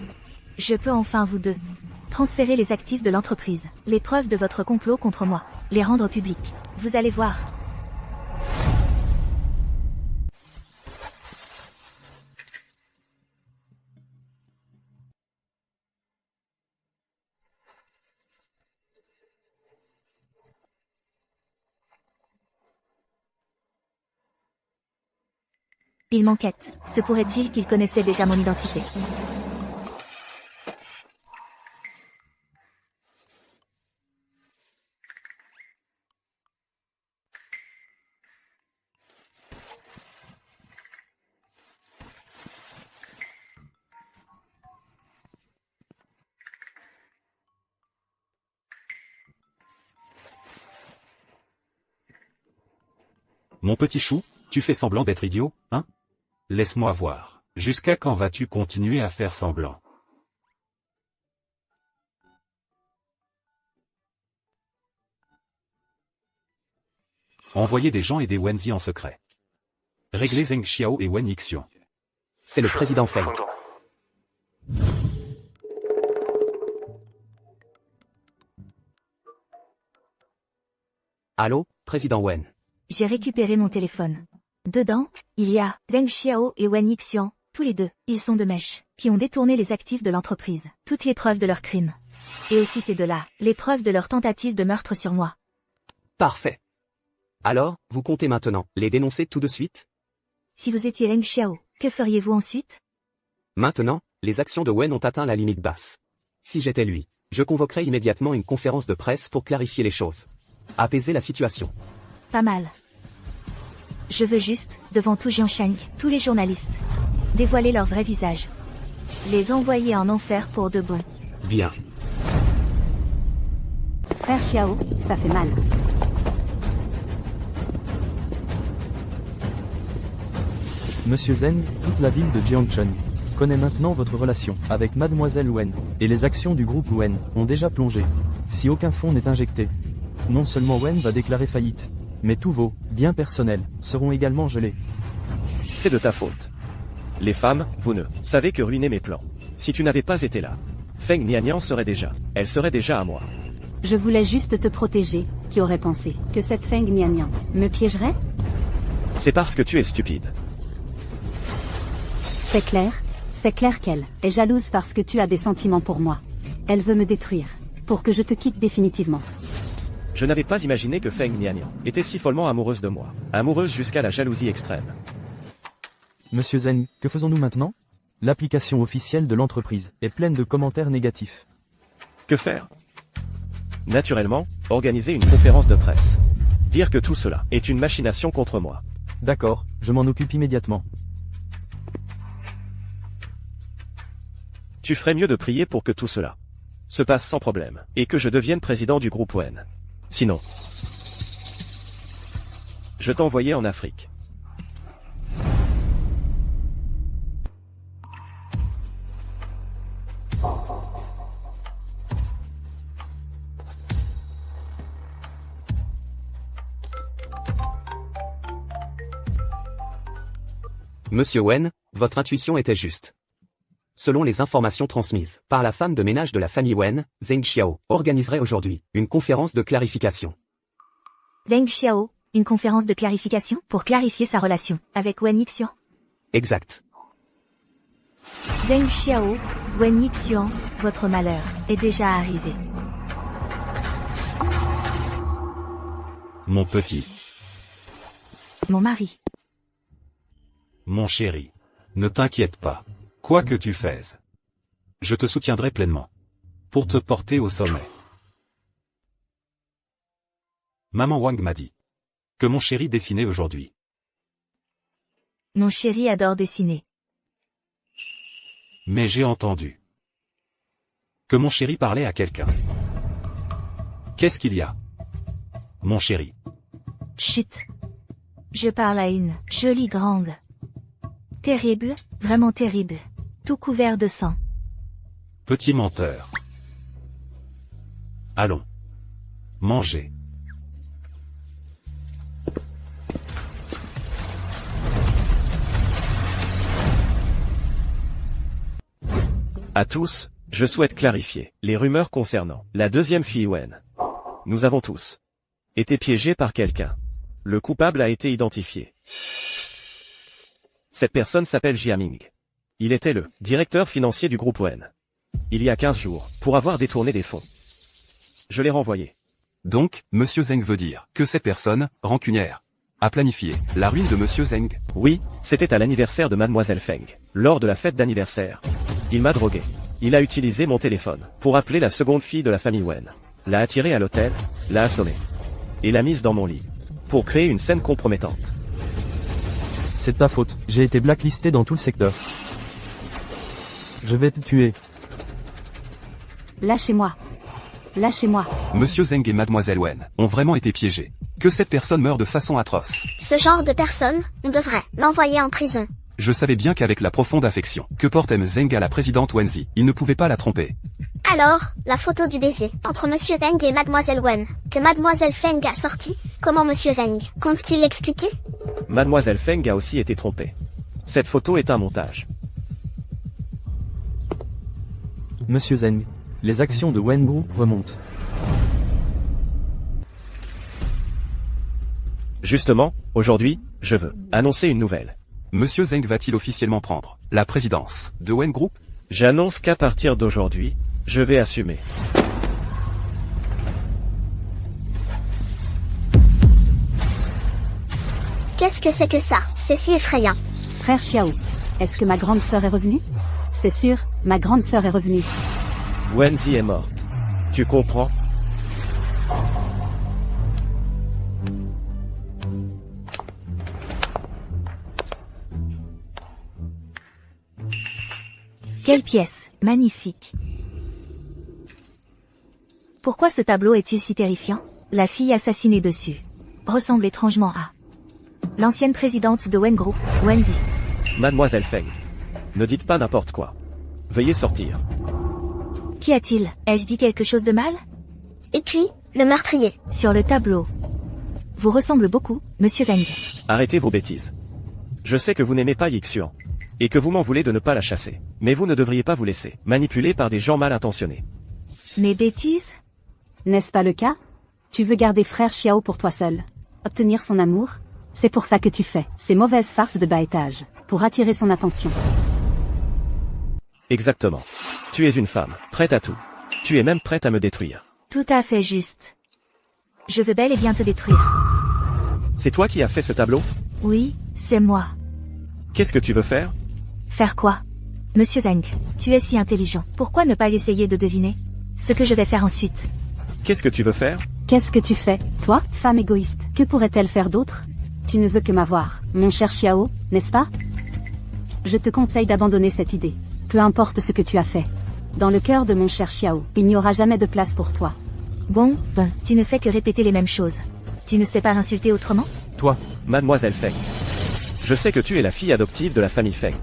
Je peux enfin vous deux transférer les actifs de l'entreprise, les preuves de votre complot contre moi, les rendre publics. Vous allez voir. Il m'enquête. Se pourrait-il qu'il connaissait déjà mon identité? Mon petit chou, tu fais semblant d'être idiot, hein? Laisse-moi voir. Jusqu'à quand vas-tu continuer à faire semblant? Envoyer des gens et des Wenzi en secret. Régler Zheng Xiao et Wen Yixian. C'est le président Feng. Allô, président Wen. J'ai récupéré mon téléphone. Dedans, il y a Zheng Xiao et Wen Yixian, tous les deux, ils sont de mèche, qui ont détourné les actifs de l'entreprise, toutes les preuves de leurs crimes. Et aussi ces deux-là, les preuves de leur tentative de meurtre sur moi. Parfait. Alors, vous comptez maintenant les dénoncer tout de suite? Si vous étiez Zheng Xiao, que feriez-vous ensuite? Maintenant, Les actions de Wen ont atteint la limite basse. Si j'étais lui, je convoquerais immédiatement une conférence de presse pour clarifier les choses. Apaiser la situation. Pas mal. Je veux juste, devant tout Jiansheng, tous les journalistes, dévoiler leur vrai visage. Les envoyer en enfer pour de bon. Bien. Frère Xiao, ça fait mal. Monsieur Zeng, toute la ville de Jiangcheng connaît maintenant votre relation avec Mademoiselle Wen, et les actions du groupe Wen ont déjà plongé. Si aucun fonds n'est injecté, non seulement Wen va déclarer faillite, mais tous vos biens personnels seront également gelés. C'est de ta faute. Les femmes, vous ne savez que ruiner mes plans. Si tu n'avais pas été là, Feng Nianian elle serait déjà à moi. Je voulais juste te protéger. Qui aurait pensé que cette Feng Nianian me piégerait? C'est parce que tu es stupide. C'est clair qu'elle est jalouse parce que tu as des sentiments pour moi. Elle veut me détruire, pour que je te quitte définitivement. Je n'avais pas imaginé que Feng Nianian était si follement amoureuse de moi. Amoureuse jusqu'à la jalousie extrême. Monsieur Zeng, que faisons-nous maintenant? L'application officielle de l'entreprise est pleine de commentaires négatifs. Que faire? Naturellement, organiser une conférence de presse. Dire que tout cela est une machination contre moi. D'accord, je m'en occupe immédiatement. Tu ferais mieux de prier pour que tout cela se passe sans problème, et que je devienne président du groupe Wen. Sinon, je t'envoyais en Afrique. Monsieur Wen, votre intuition était juste. Selon les informations transmises par la femme de ménage de la famille Wen, Zeng Xiao organiserait aujourd'hui une conférence de clarification. Zeng Xiao, une conférence de clarification pour clarifier sa relation avec Wen Yixian. Exact. Zeng Xiao, Wen Yixian, votre malheur est déjà arrivé. Mon petit. Mon mari. Mon chéri. Ne t'inquiète pas. Quoi que tu fasses, je te soutiendrai pleinement. Pour te porter au sommet. Maman Wang m'a dit que mon chéri dessinait aujourd'hui. Mon chéri adore dessiner. Mais j'ai entendu que mon chéri parlait à quelqu'un. Qu'est-ce qu'il y a, mon chéri? Chut. Je parle à une jolie grande. Terrible, vraiment terrible. Tout couvert de sang. Petit menteur. Allons. Mangez. À tous, je souhaite clarifier les rumeurs concernant la deuxième fille Wen. Nous avons tous été piégés par quelqu'un. Le coupable a été identifié. Cette personne s'appelle Jiaming. Il était le directeur financier du groupe Wen. Il y a 15 jours, pour avoir détourné des fonds. Je l'ai renvoyé. Donc, Monsieur Zeng veut dire que cette personne, rancunière, a planifié la ruine de Monsieur Zeng. Oui, c'était à l'anniversaire de Mademoiselle Feng. Lors de la fête d'anniversaire, il m'a drogué. Il a utilisé mon téléphone pour appeler la seconde fille de la famille Wen. L'a attirée à l'hôtel, l'a assommée et l'a mise dans mon lit pour créer une scène compromettante. C'est de ta faute, j'ai été blacklisté dans tout le secteur. Je vais te tuer. Lâchez-moi. Lâchez-moi. Monsieur Zeng et Mademoiselle Wen ont vraiment été piégés. Que cette personne meure de façon atroce. Ce genre de personne, on devrait l'envoyer en prison. Je savais bien qu'avec la profonde affection que porte M. Zeng à la présidente Wenzi, il ne pouvait pas la tromper. Alors, la photo du baiser entre Monsieur Zeng et Mademoiselle Wen, que Mademoiselle Feng a sorti, comment Monsieur Zeng compte-t-il l'expliquer? Mademoiselle Feng a aussi été trompée. Cette photo est un montage. Monsieur Zeng, les actions de Wen Group remontent. Justement, aujourd'hui, je veux annoncer une nouvelle. Monsieur Zeng va-t-il officiellement prendre la présidence de Wen Group? J'annonce qu'à partir d'aujourd'hui, je vais assumer. Qu'est-ce que c'est que ça? C'est si effrayant. Frère Xiao, est-ce que ma grande sœur est revenue? C'est sûr, ma grande sœur est revenue. Wenzi est morte. Tu comprends? Quelle pièce, magnifique. Pourquoi ce tableau est-il si terrifiant? La fille assassinée dessus ressemble étrangement à l'ancienne présidente de Wen Group, Wenzi. Mademoiselle Feng. Ne dites pas n'importe quoi. Veuillez sortir. Qu'y a-t-il? Ai-je dit quelque chose de mal? Et puis, le meurtrier. Sur le tableau. Vous ressemble beaucoup, Monsieur Zeng. Arrêtez vos bêtises. Je sais que vous n'aimez pas Yixuan. Et que vous m'en voulez de ne pas la chasser. Mais vous ne devriez pas vous laisser manipuler par des gens mal intentionnés. Mes bêtises? N'est-ce pas le cas? Tu veux garder frère Xiao pour toi seul. Obtenir son amour? C'est pour ça que tu fais ces mauvaises farces de bas étage. Pour attirer son attention. Exactement. Tu es une femme, prête à tout. Tu es même prête à me détruire. Tout à fait juste. Je veux bel et bien te détruire. C'est toi qui as fait ce tableau? Oui, c'est moi. Qu'est-ce que tu veux faire? Faire quoi? Monsieur Zeng, tu es si intelligent. Pourquoi ne pas essayer de deviner ce que je vais faire ensuite? Qu'est-ce que tu veux faire? Qu'est-ce que tu fais, toi, femme égoïste? Que pourrait-elle faire d'autre? Tu ne veux que m'avoir, mon cher Xiao, n'est-ce pas? Je te conseille d'abandonner cette idée. Peu importe ce que tu as fait. Dans le cœur de mon cher Xiao, il n'y aura jamais de place pour toi. Bon, tu ne fais que répéter les mêmes choses. Tu ne sais pas insulter autrement? Toi, Mademoiselle Feng. Je sais que tu es la fille adoptive de la famille Feng.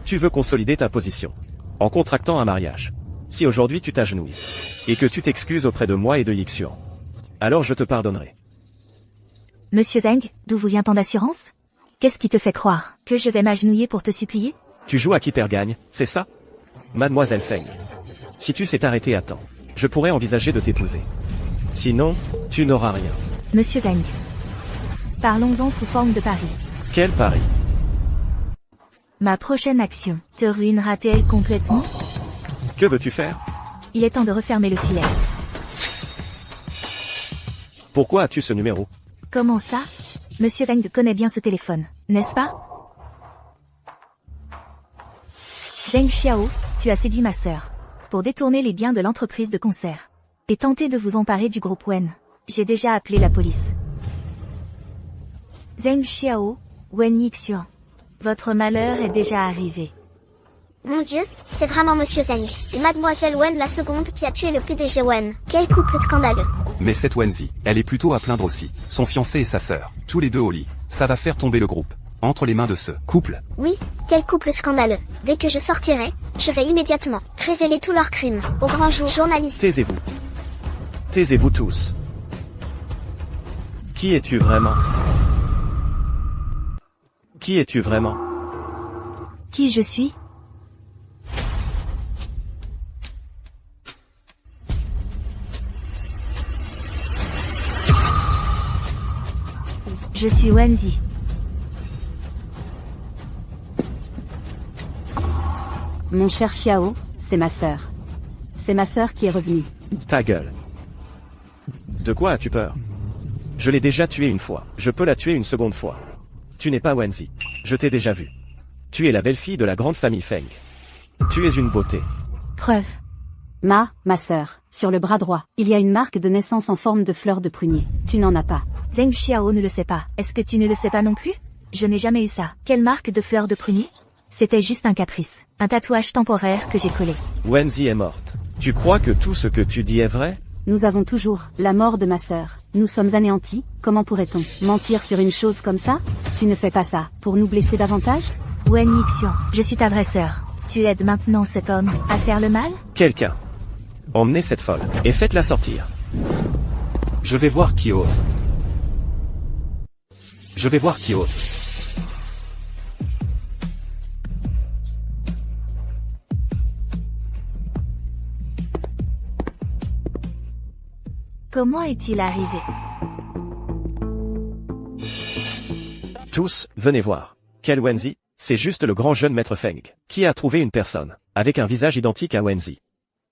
Tu veux consolider ta position en contractant un mariage. Si aujourd'hui tu t'agenouilles et que tu t'excuses auprès de moi et de Yixuan, alors je te pardonnerai. Monsieur Zeng, d'où vous vient tant d'assurance? Qu'est-ce qui te fait croire que je vais m'agenouiller pour te supplier? Tu joues à qui perd gagne, c'est ça? Mademoiselle Feng. Si tu sais t'arrêter à temps, je pourrais envisager de t'épouser. Sinon, tu n'auras rien. Monsieur Zeng. Parlons-en sous forme de pari. Quel pari? Ma prochaine action te ruinera-t-elle complètement? Que veux-tu faire? Il est temps de refermer le filet. Pourquoi as-tu ce numéro? Comment ça? Monsieur Zeng connaît bien ce téléphone, n'est-ce pas? Zeng Xiao, tu as séduit ma sœur pour détourner les biens de l'entreprise de concert et tenter de vous emparer du groupe Wen. J'ai déjà appelé la police. Zeng Xiao, Wen Yixuan. Votre malheur est déjà arrivé. Mon Dieu, c'est vraiment Monsieur Zeng et Mademoiselle Wen la seconde qui a tué le PDG Wen. Quel couple scandaleux. Mais cette Wenzi, elle est plutôt à plaindre aussi. Son fiancé et sa sœur, tous les deux au lit. Ça va faire tomber le groupe entre les mains de ce couple. Oui, quel couple scandaleux. Dès que je sortirai, je vais immédiatement révéler tous leurs crimes au grand jour. Journaliste. Taisez-vous. Taisez-vous tous. Qui es-tu vraiment? Qui es-tu vraiment? Qui je suis? Je suis Wenzi. Mon cher Xiao, c'est ma sœur. C'est ma sœur qui est revenue. Ta gueule. De quoi as-tu peur? Je l'ai déjà tuée une fois. Je peux la tuer une seconde fois. Tu n'es pas Wenzi. Je t'ai déjà vu. Tu es la belle-fille de la grande famille Feng. Tu es une beauté. Preuve. Ma sœur, sur le bras droit, il y a une marque de naissance en forme de fleur de prunier. Tu n'en as pas. Zeng Xiao ne le sait pas. Est-ce que tu ne le sais pas non plus? Je n'ai jamais eu ça. Quelle marque de fleur de prunier? C'était juste un caprice. Un tatouage temporaire que j'ai collé. Wenzi est morte. Tu crois que tout ce que tu dis est vrai? Nous avons toujours la mort de ma sœur. Nous sommes anéantis. Comment pourrait-on mentir sur une chose comme ça? Tu ne fais pas ça pour nous blesser davantage? Wen Yixuan, je suis ta vraie sœur. Tu aides maintenant cet homme à faire le mal? Quelqu'un. Emmenez cette folle et faites-la sortir. Je vais voir qui ose. Je vais voir qui ose. Comment est-il arrivé? Tous, venez voir. Quel Wenzi? C'est juste le grand jeune maître Feng, qui a trouvé une personne, avec un visage identique à Wenzi,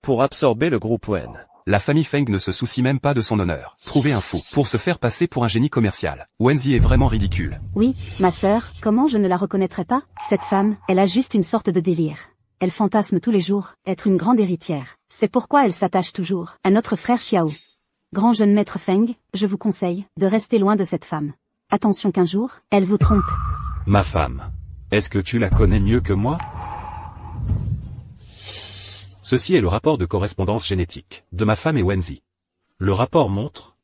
pour absorber le groupe Wen. La famille Feng ne se soucie même pas de son honneur. Trouver un fou, pour se faire passer pour un génie commercial. Wenzi est vraiment ridicule. Oui, ma sœur, comment je ne la reconnaîtrais pas? Cette femme, elle a juste une sorte de délire. Elle fantasme tous les jours, être une grande héritière. C'est pourquoi elle s'attache toujours à notre frère Xiao. Grand jeune maître Feng, je vous conseille de rester loin de cette femme. Attention qu'un jour, elle vous trompe. Ma femme. Est-ce que tu la connais mieux que moi? Ceci est le rapport de correspondance génétique de ma femme et Wenzi. Le rapport montre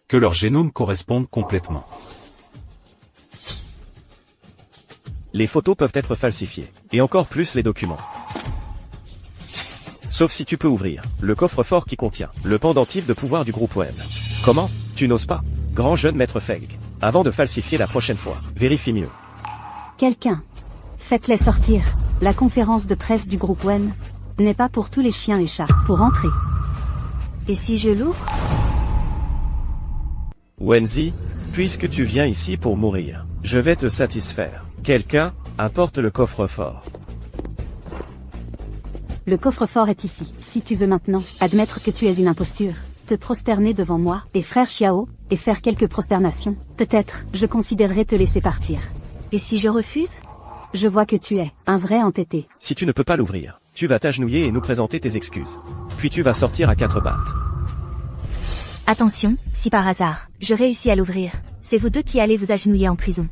que leurs génomes correspondent complètement. Les photos peuvent être falsifiées, et encore plus les documents. Sauf si tu peux ouvrir le coffre-fort qui contient le pendentif de pouvoir du groupe Wen. Comment? Tu n'oses pas? Grand jeune maître Feng. Avant de falsifier la prochaine fois, vérifie mieux. Quelqu'un. Faites-les sortir. La conférence de presse du groupe Wen n'est pas pour tous les chiens et chats. Pour entrer. Et si je l'ouvre? Wenzi, puisque tu viens ici pour mourir, je vais te satisfaire. Quelqu'un, apporte le coffre-fort. Le coffre-fort est ici. Si tu veux maintenant admettre que tu es une imposture, te prosterner devant moi et frère Xiao, et faire quelques prosternations, peut-être je considérerais te laisser partir. Et si je refuse? Je vois que tu es un vrai entêté. Si tu ne peux pas l'ouvrir, tu vas t'agenouiller et nous présenter tes excuses. Puis tu vas sortir à 4 pattes. Attention, si par hasard, je réussis à l'ouvrir, c'est vous deux qui allez vous agenouiller en prison.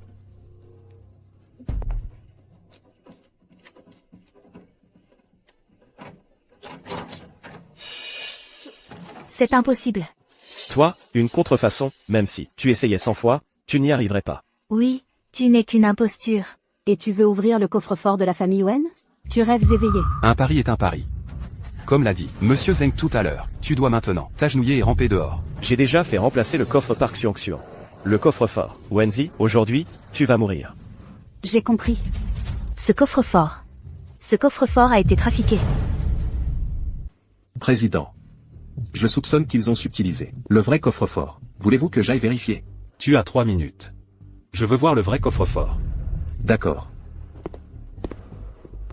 C'est impossible. Toi, une contrefaçon, même si tu essayais 100 fois, tu n'y arriverais pas. Oui, tu n'es qu'une imposture. Et tu veux ouvrir le coffre-fort de la famille Wen? Tu rêves éveillé. Un pari est un pari. Comme l'a dit Monsieur Zeng tout à l'heure, tu dois maintenant t'agenouiller et ramper dehors. J'ai déjà fait remplacer le coffre par Xiong. Le coffre-fort. Wenzi, aujourd'hui, tu vas mourir. J'ai compris. Ce coffre-fort. Ce coffre-fort a été trafiqué. Président. Je soupçonne qu'ils ont subtilisé le vrai coffre-fort. Voulez-vous que j'aille vérifier? Tu as 3 minutes. Je veux voir le vrai coffre-fort. D'accord.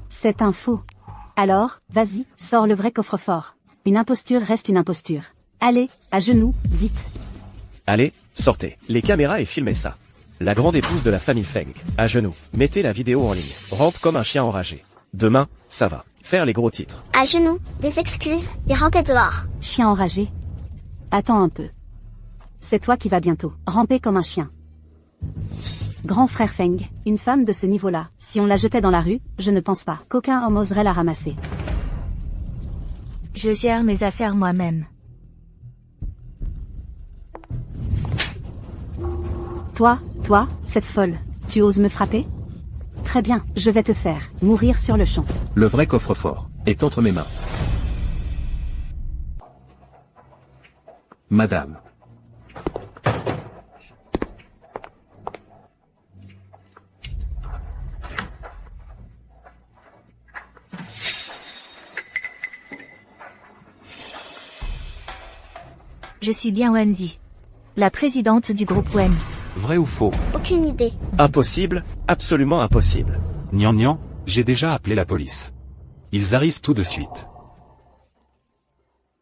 C'est un faux. Alors, vas-y, sors le vrai coffre-fort. Une imposture reste une imposture. Allez, à genoux, vite. Allez, sortez. Les caméras et filmez ça. La grande épouse de la famille Feng, à genoux. Mettez la vidéo en ligne. Rampe comme un chien enragé. Demain, ça va. Faire les gros titres. À genoux, des excuses, et ramper dehors. Chien enragé. Attends un peu. C'est toi qui vas bientôt ramper comme un chien. Grand frère Feng, une femme de ce niveau-là, si on la jetait dans la rue, je ne pense pas qu'aucun homme oserait la ramasser. Je gère mes affaires moi-même. Toi, cette folle, tu oses me frapper? Très bien, je vais te faire mourir sur le champ. Le vrai coffre-fort est entre mes mains. Madame. Je suis bien Wenzi, la présidente du groupe Wen. Vrai ou faux? Aucune idée. Impossible, absolument impossible. Nian, j'ai déjà appelé la police. Ils arrivent tout de suite.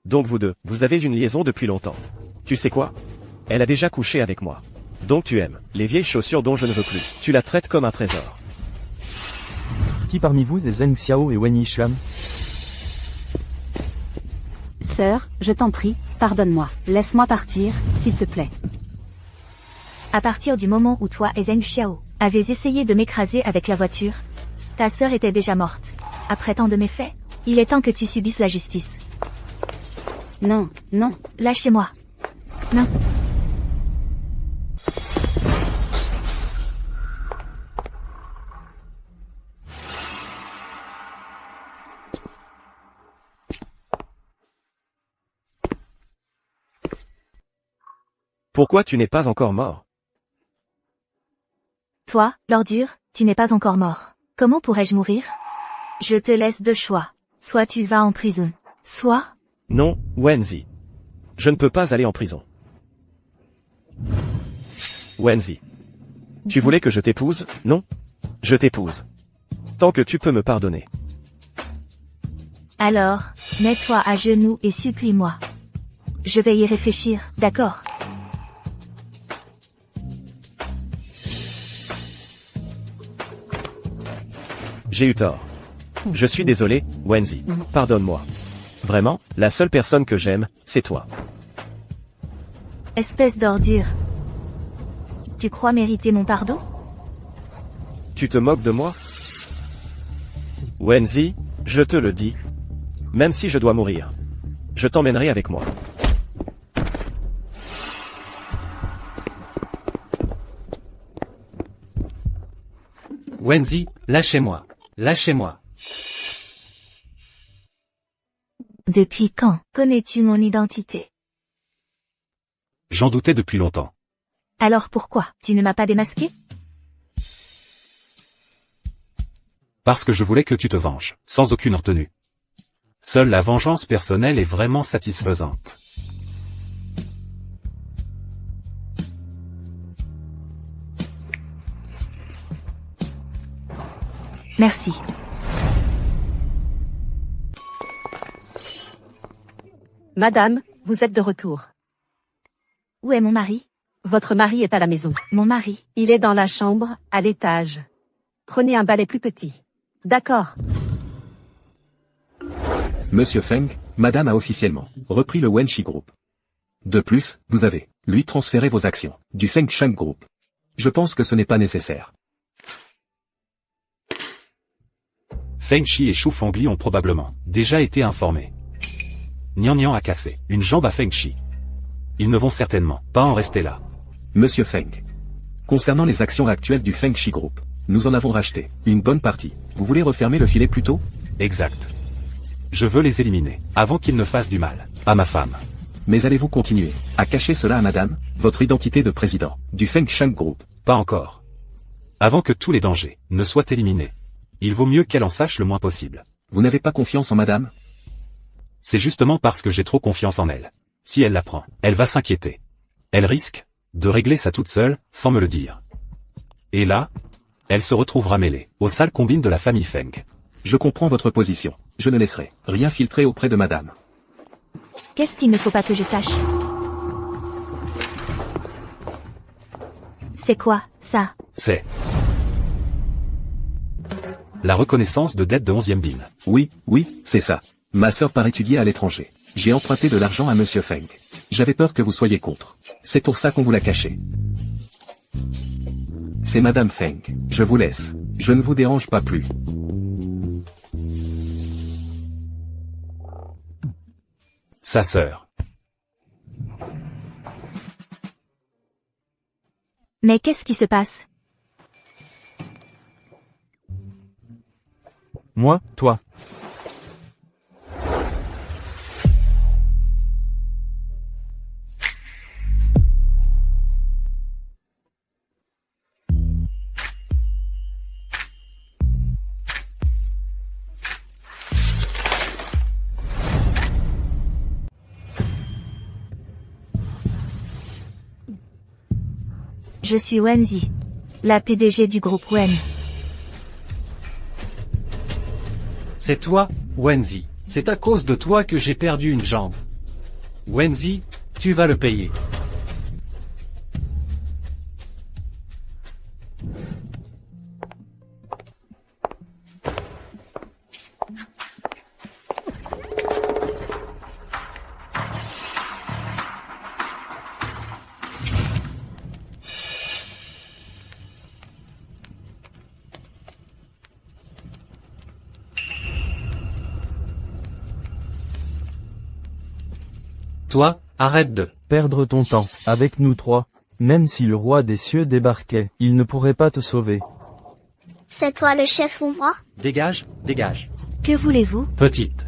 Donc vous deux, vous avez une liaison depuis longtemps. Tu sais quoi? Elle a déjà couché avec moi. Donc tu aimes les vieilles chaussures dont je ne veux plus. Tu la traites comme un trésor. Qui parmi vous est Zeng Xiao et Wen Yishuan? Sœur, je t'en prie, pardonne-moi. Laisse-moi partir, s'il te plaît. À partir du moment où toi et Zeng Xiao avez essayé de m'écraser avec la voiture, ta sœur était déjà morte. Après tant de méfaits, il est temps que tu subisses la justice. Non, Lâchez-moi. Non. Pourquoi tu n'es pas encore mort? Toi, l'ordure, tu n'es pas encore mort. Comment pourrais-je mourir? Je te laisse 2 choix. Soit tu vas en prison, soit... Non, Wenzi. Je ne peux pas aller en prison. Wenzi. Tu voulais que je t'épouse, non? Je t'épouse. Tant que tu peux me pardonner. Alors, mets-toi à genoux et supplie-moi. Je vais y réfléchir, d'accord? J'ai eu tort. Je suis désolé, Wenzi. Pardonne-moi. Vraiment, la seule personne que j'aime, c'est toi. Espèce d'ordure. Tu crois mériter mon pardon? Tu te moques de moi? Wenzi, je te le dis. Même si je dois mourir. Je t'emmènerai avec moi. Wenzi, lâchez-moi. Lâchez-moi. Depuis quand connais-tu mon identité? J'en doutais depuis longtemps. Alors pourquoi tu ne m'as pas démasqué? Parce que je voulais que tu te venges, sans aucune retenue. Seule la vengeance personnelle est vraiment satisfaisante. Merci. Madame, vous êtes de retour. Où est mon mari? Votre mari est à la maison. Mon mari? Il est dans la chambre, à l'étage. Prenez un balai plus petit. D'accord. Monsieur Feng, madame a officiellement repris le Wenshi Group. De plus, vous avez, lui, transféré vos actions du Feng Sheng Group. Je pense que ce n'est pas nécessaire. Feng Shi et Shu Fengli ont probablement déjà été informés. Nian Nian a cassé une jambe à Feng Shi. Ils ne vont certainement pas en rester là. Monsieur Feng. Concernant les actions actuelles du Feng Shi Group, nous en avons racheté une bonne partie. Vous voulez refermer le filet plus tôt? Exact. Je veux les éliminer, avant qu'ils ne fassent du mal à ma femme. Mais allez-vous continuer à cacher cela à madame, votre identité de président du Feng Sheng Group? Pas encore. Avant que tous les dangers ne soient éliminés, il vaut mieux qu'elle en sache le moins possible. Vous n'avez pas confiance en madame? C'est justement parce que j'ai trop confiance en elle. Si elle l'apprend, elle va s'inquiéter. Elle risque de régler ça toute seule, sans me le dire. Et là, elle se retrouvera mêlée aux sales combines de la famille Feng. Je comprends votre position. Je ne laisserai rien filtrer auprès de madame. Qu'est-ce qu'il ne faut pas que je sache? C'est quoi, ça? C'est la reconnaissance de dette de 11e bin. Oui, c'est ça. Ma sœur part étudier à l'étranger. J'ai emprunté de l'argent à monsieur Feng. J'avais peur que vous soyez contre. C'est pour ça qu'on vous l'a caché. C'est madame Feng. Je vous laisse. Je ne vous dérange pas plus. Sa sœur. Mais qu'est-ce qui se passe? Moi, toi. Je suis Wenzi, la PDG du groupe Wen. C'est toi, Wenzi. C'est à cause de toi que j'ai perdu une jambe. Wenzi, tu vas le payer. Toi, arrête de perdre ton temps. Avec nous trois, même si le roi des cieux débarquait, il ne pourrait pas te sauver. C'est toi le chef ou moi? Dégage, dégage. Que voulez-vous? Petite.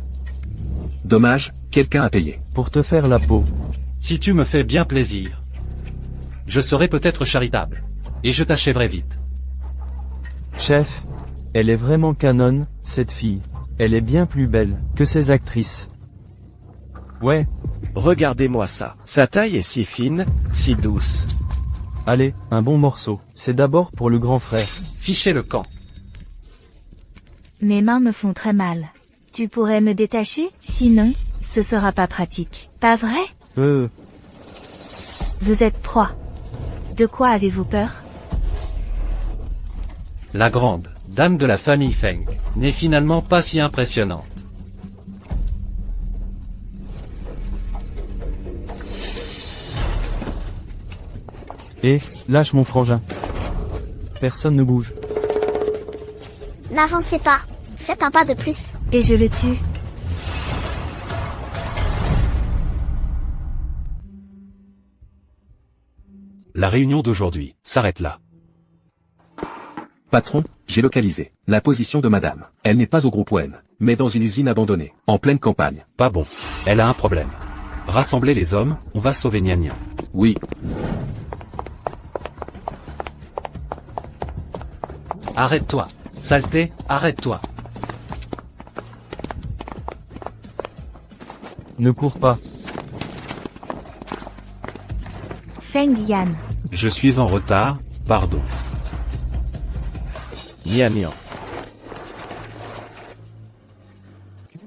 Dommage, quelqu'un a payé. Pour te faire la peau. Si tu me fais bien plaisir, je serai peut-être charitable. Et je t'achèverai vite. Chef, elle est vraiment canon, cette fille. Elle est bien plus belle que ces actrices. Ouais. Regardez-moi ça. Sa taille est si fine, si douce. Allez, un bon morceau. C'est d'abord pour le grand frère. Fichez le camp. Mes mains me font très mal. Tu pourrais me détacher? Sinon, ce sera pas pratique. Pas vrai? Vous êtes proie. De quoi avez-vous peur? La grande dame de la famille Feng, n'est finalement pas si impressionnante. Et, lâche mon frangin. Personne ne bouge. N'avancez pas. Faites un pas de plus. Et je le tue. La réunion d'aujourd'hui s'arrête là. Patron, j'ai localisé la position de madame. Elle n'est pas au groupe Wen, mais dans une usine abandonnée, en pleine campagne. Pas bon. Elle a un problème. Rassemblez les hommes, on va sauver Nian Nian. Oui. Arrête-toi. Saleté, arrête-toi. Ne cours pas. Feng Yan. Je suis en retard, pardon. Nian Nian.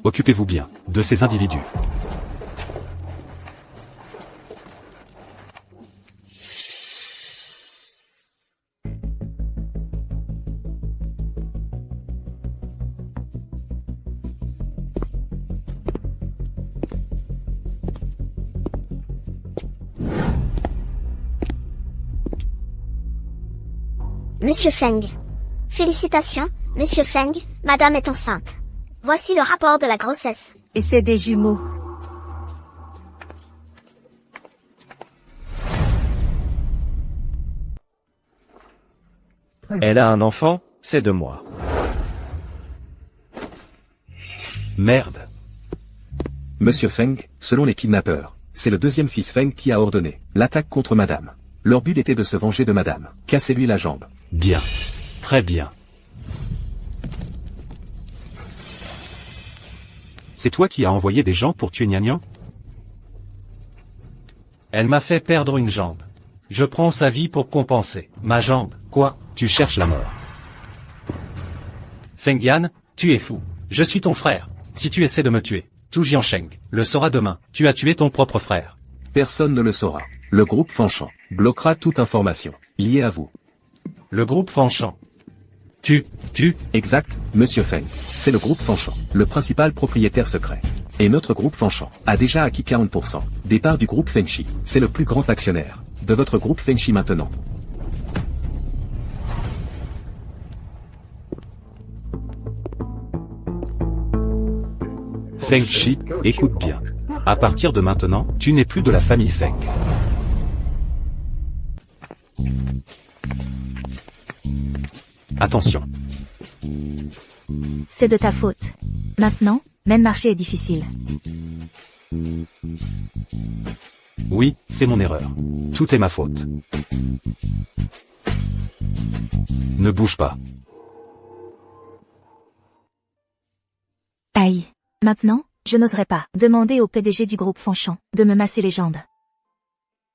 Occupez-vous bien de ces individus. Monsieur Feng. Félicitations, Monsieur Feng, Madame est enceinte. Voici le rapport de la grossesse. Et c'est des jumeaux. Elle a un enfant, c'est de moi. Merde. Monsieur Feng, selon les kidnappeurs, c'est le deuxième fils Feng qui a ordonné l'attaque contre madame. Leur but était de se venger de madame. Cassez-lui la jambe. Bien. Très bien. C'est toi qui as envoyé des gens pour tuer Nian Nian? Elle m'a fait perdre une jambe. Je prends sa vie pour compenser. Ma jambe, quoi? Tu cherches la mort. Feng Yan, tu es fou. Je suis ton frère. Si tu essaies de me tuer, Tu Jiansheng le saura demain. Tu as tué ton propre frère. Personne ne le saura. Le groupe Fanchan bloquera toute information liée à vous. Le groupe Fanchan. Exact, Monsieur Feng. C'est le groupe Fanchan, le principal propriétaire secret. Et notre groupe Fanchan a déjà acquis 40% des parts du groupe Fengshi. C'est le plus grand actionnaire de votre groupe Fengshi maintenant. Fengshi, écoute bien. À partir de maintenant, tu n'es plus de la famille Feng. Attention. C'est de ta faute. Maintenant, même marcher est difficile. Oui, c'est mon erreur. Tout est ma faute. Ne bouge pas. Aïe. Maintenant, je n'oserais pas demander au PDG du groupe Fanchan de me masser les jambes.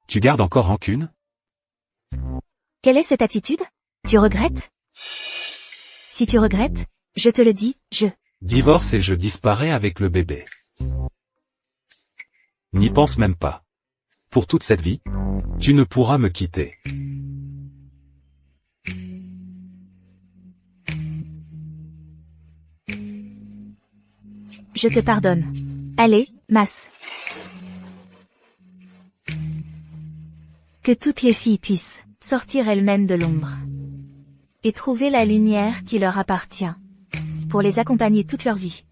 Tu gardes encore rancune? Quelle est cette attitude? Tu regrettes? Si tu regrettes, je te le dis, je divorce et je disparais avec le bébé. N'y pense même pas. Pour toute cette vie, tu ne pourras me quitter. Je te pardonne. Allez, masse. Que toutes les filles puissent sortir elles-mêmes de l'ombre et trouver la lumière qui leur appartient pour les accompagner toute leur vie.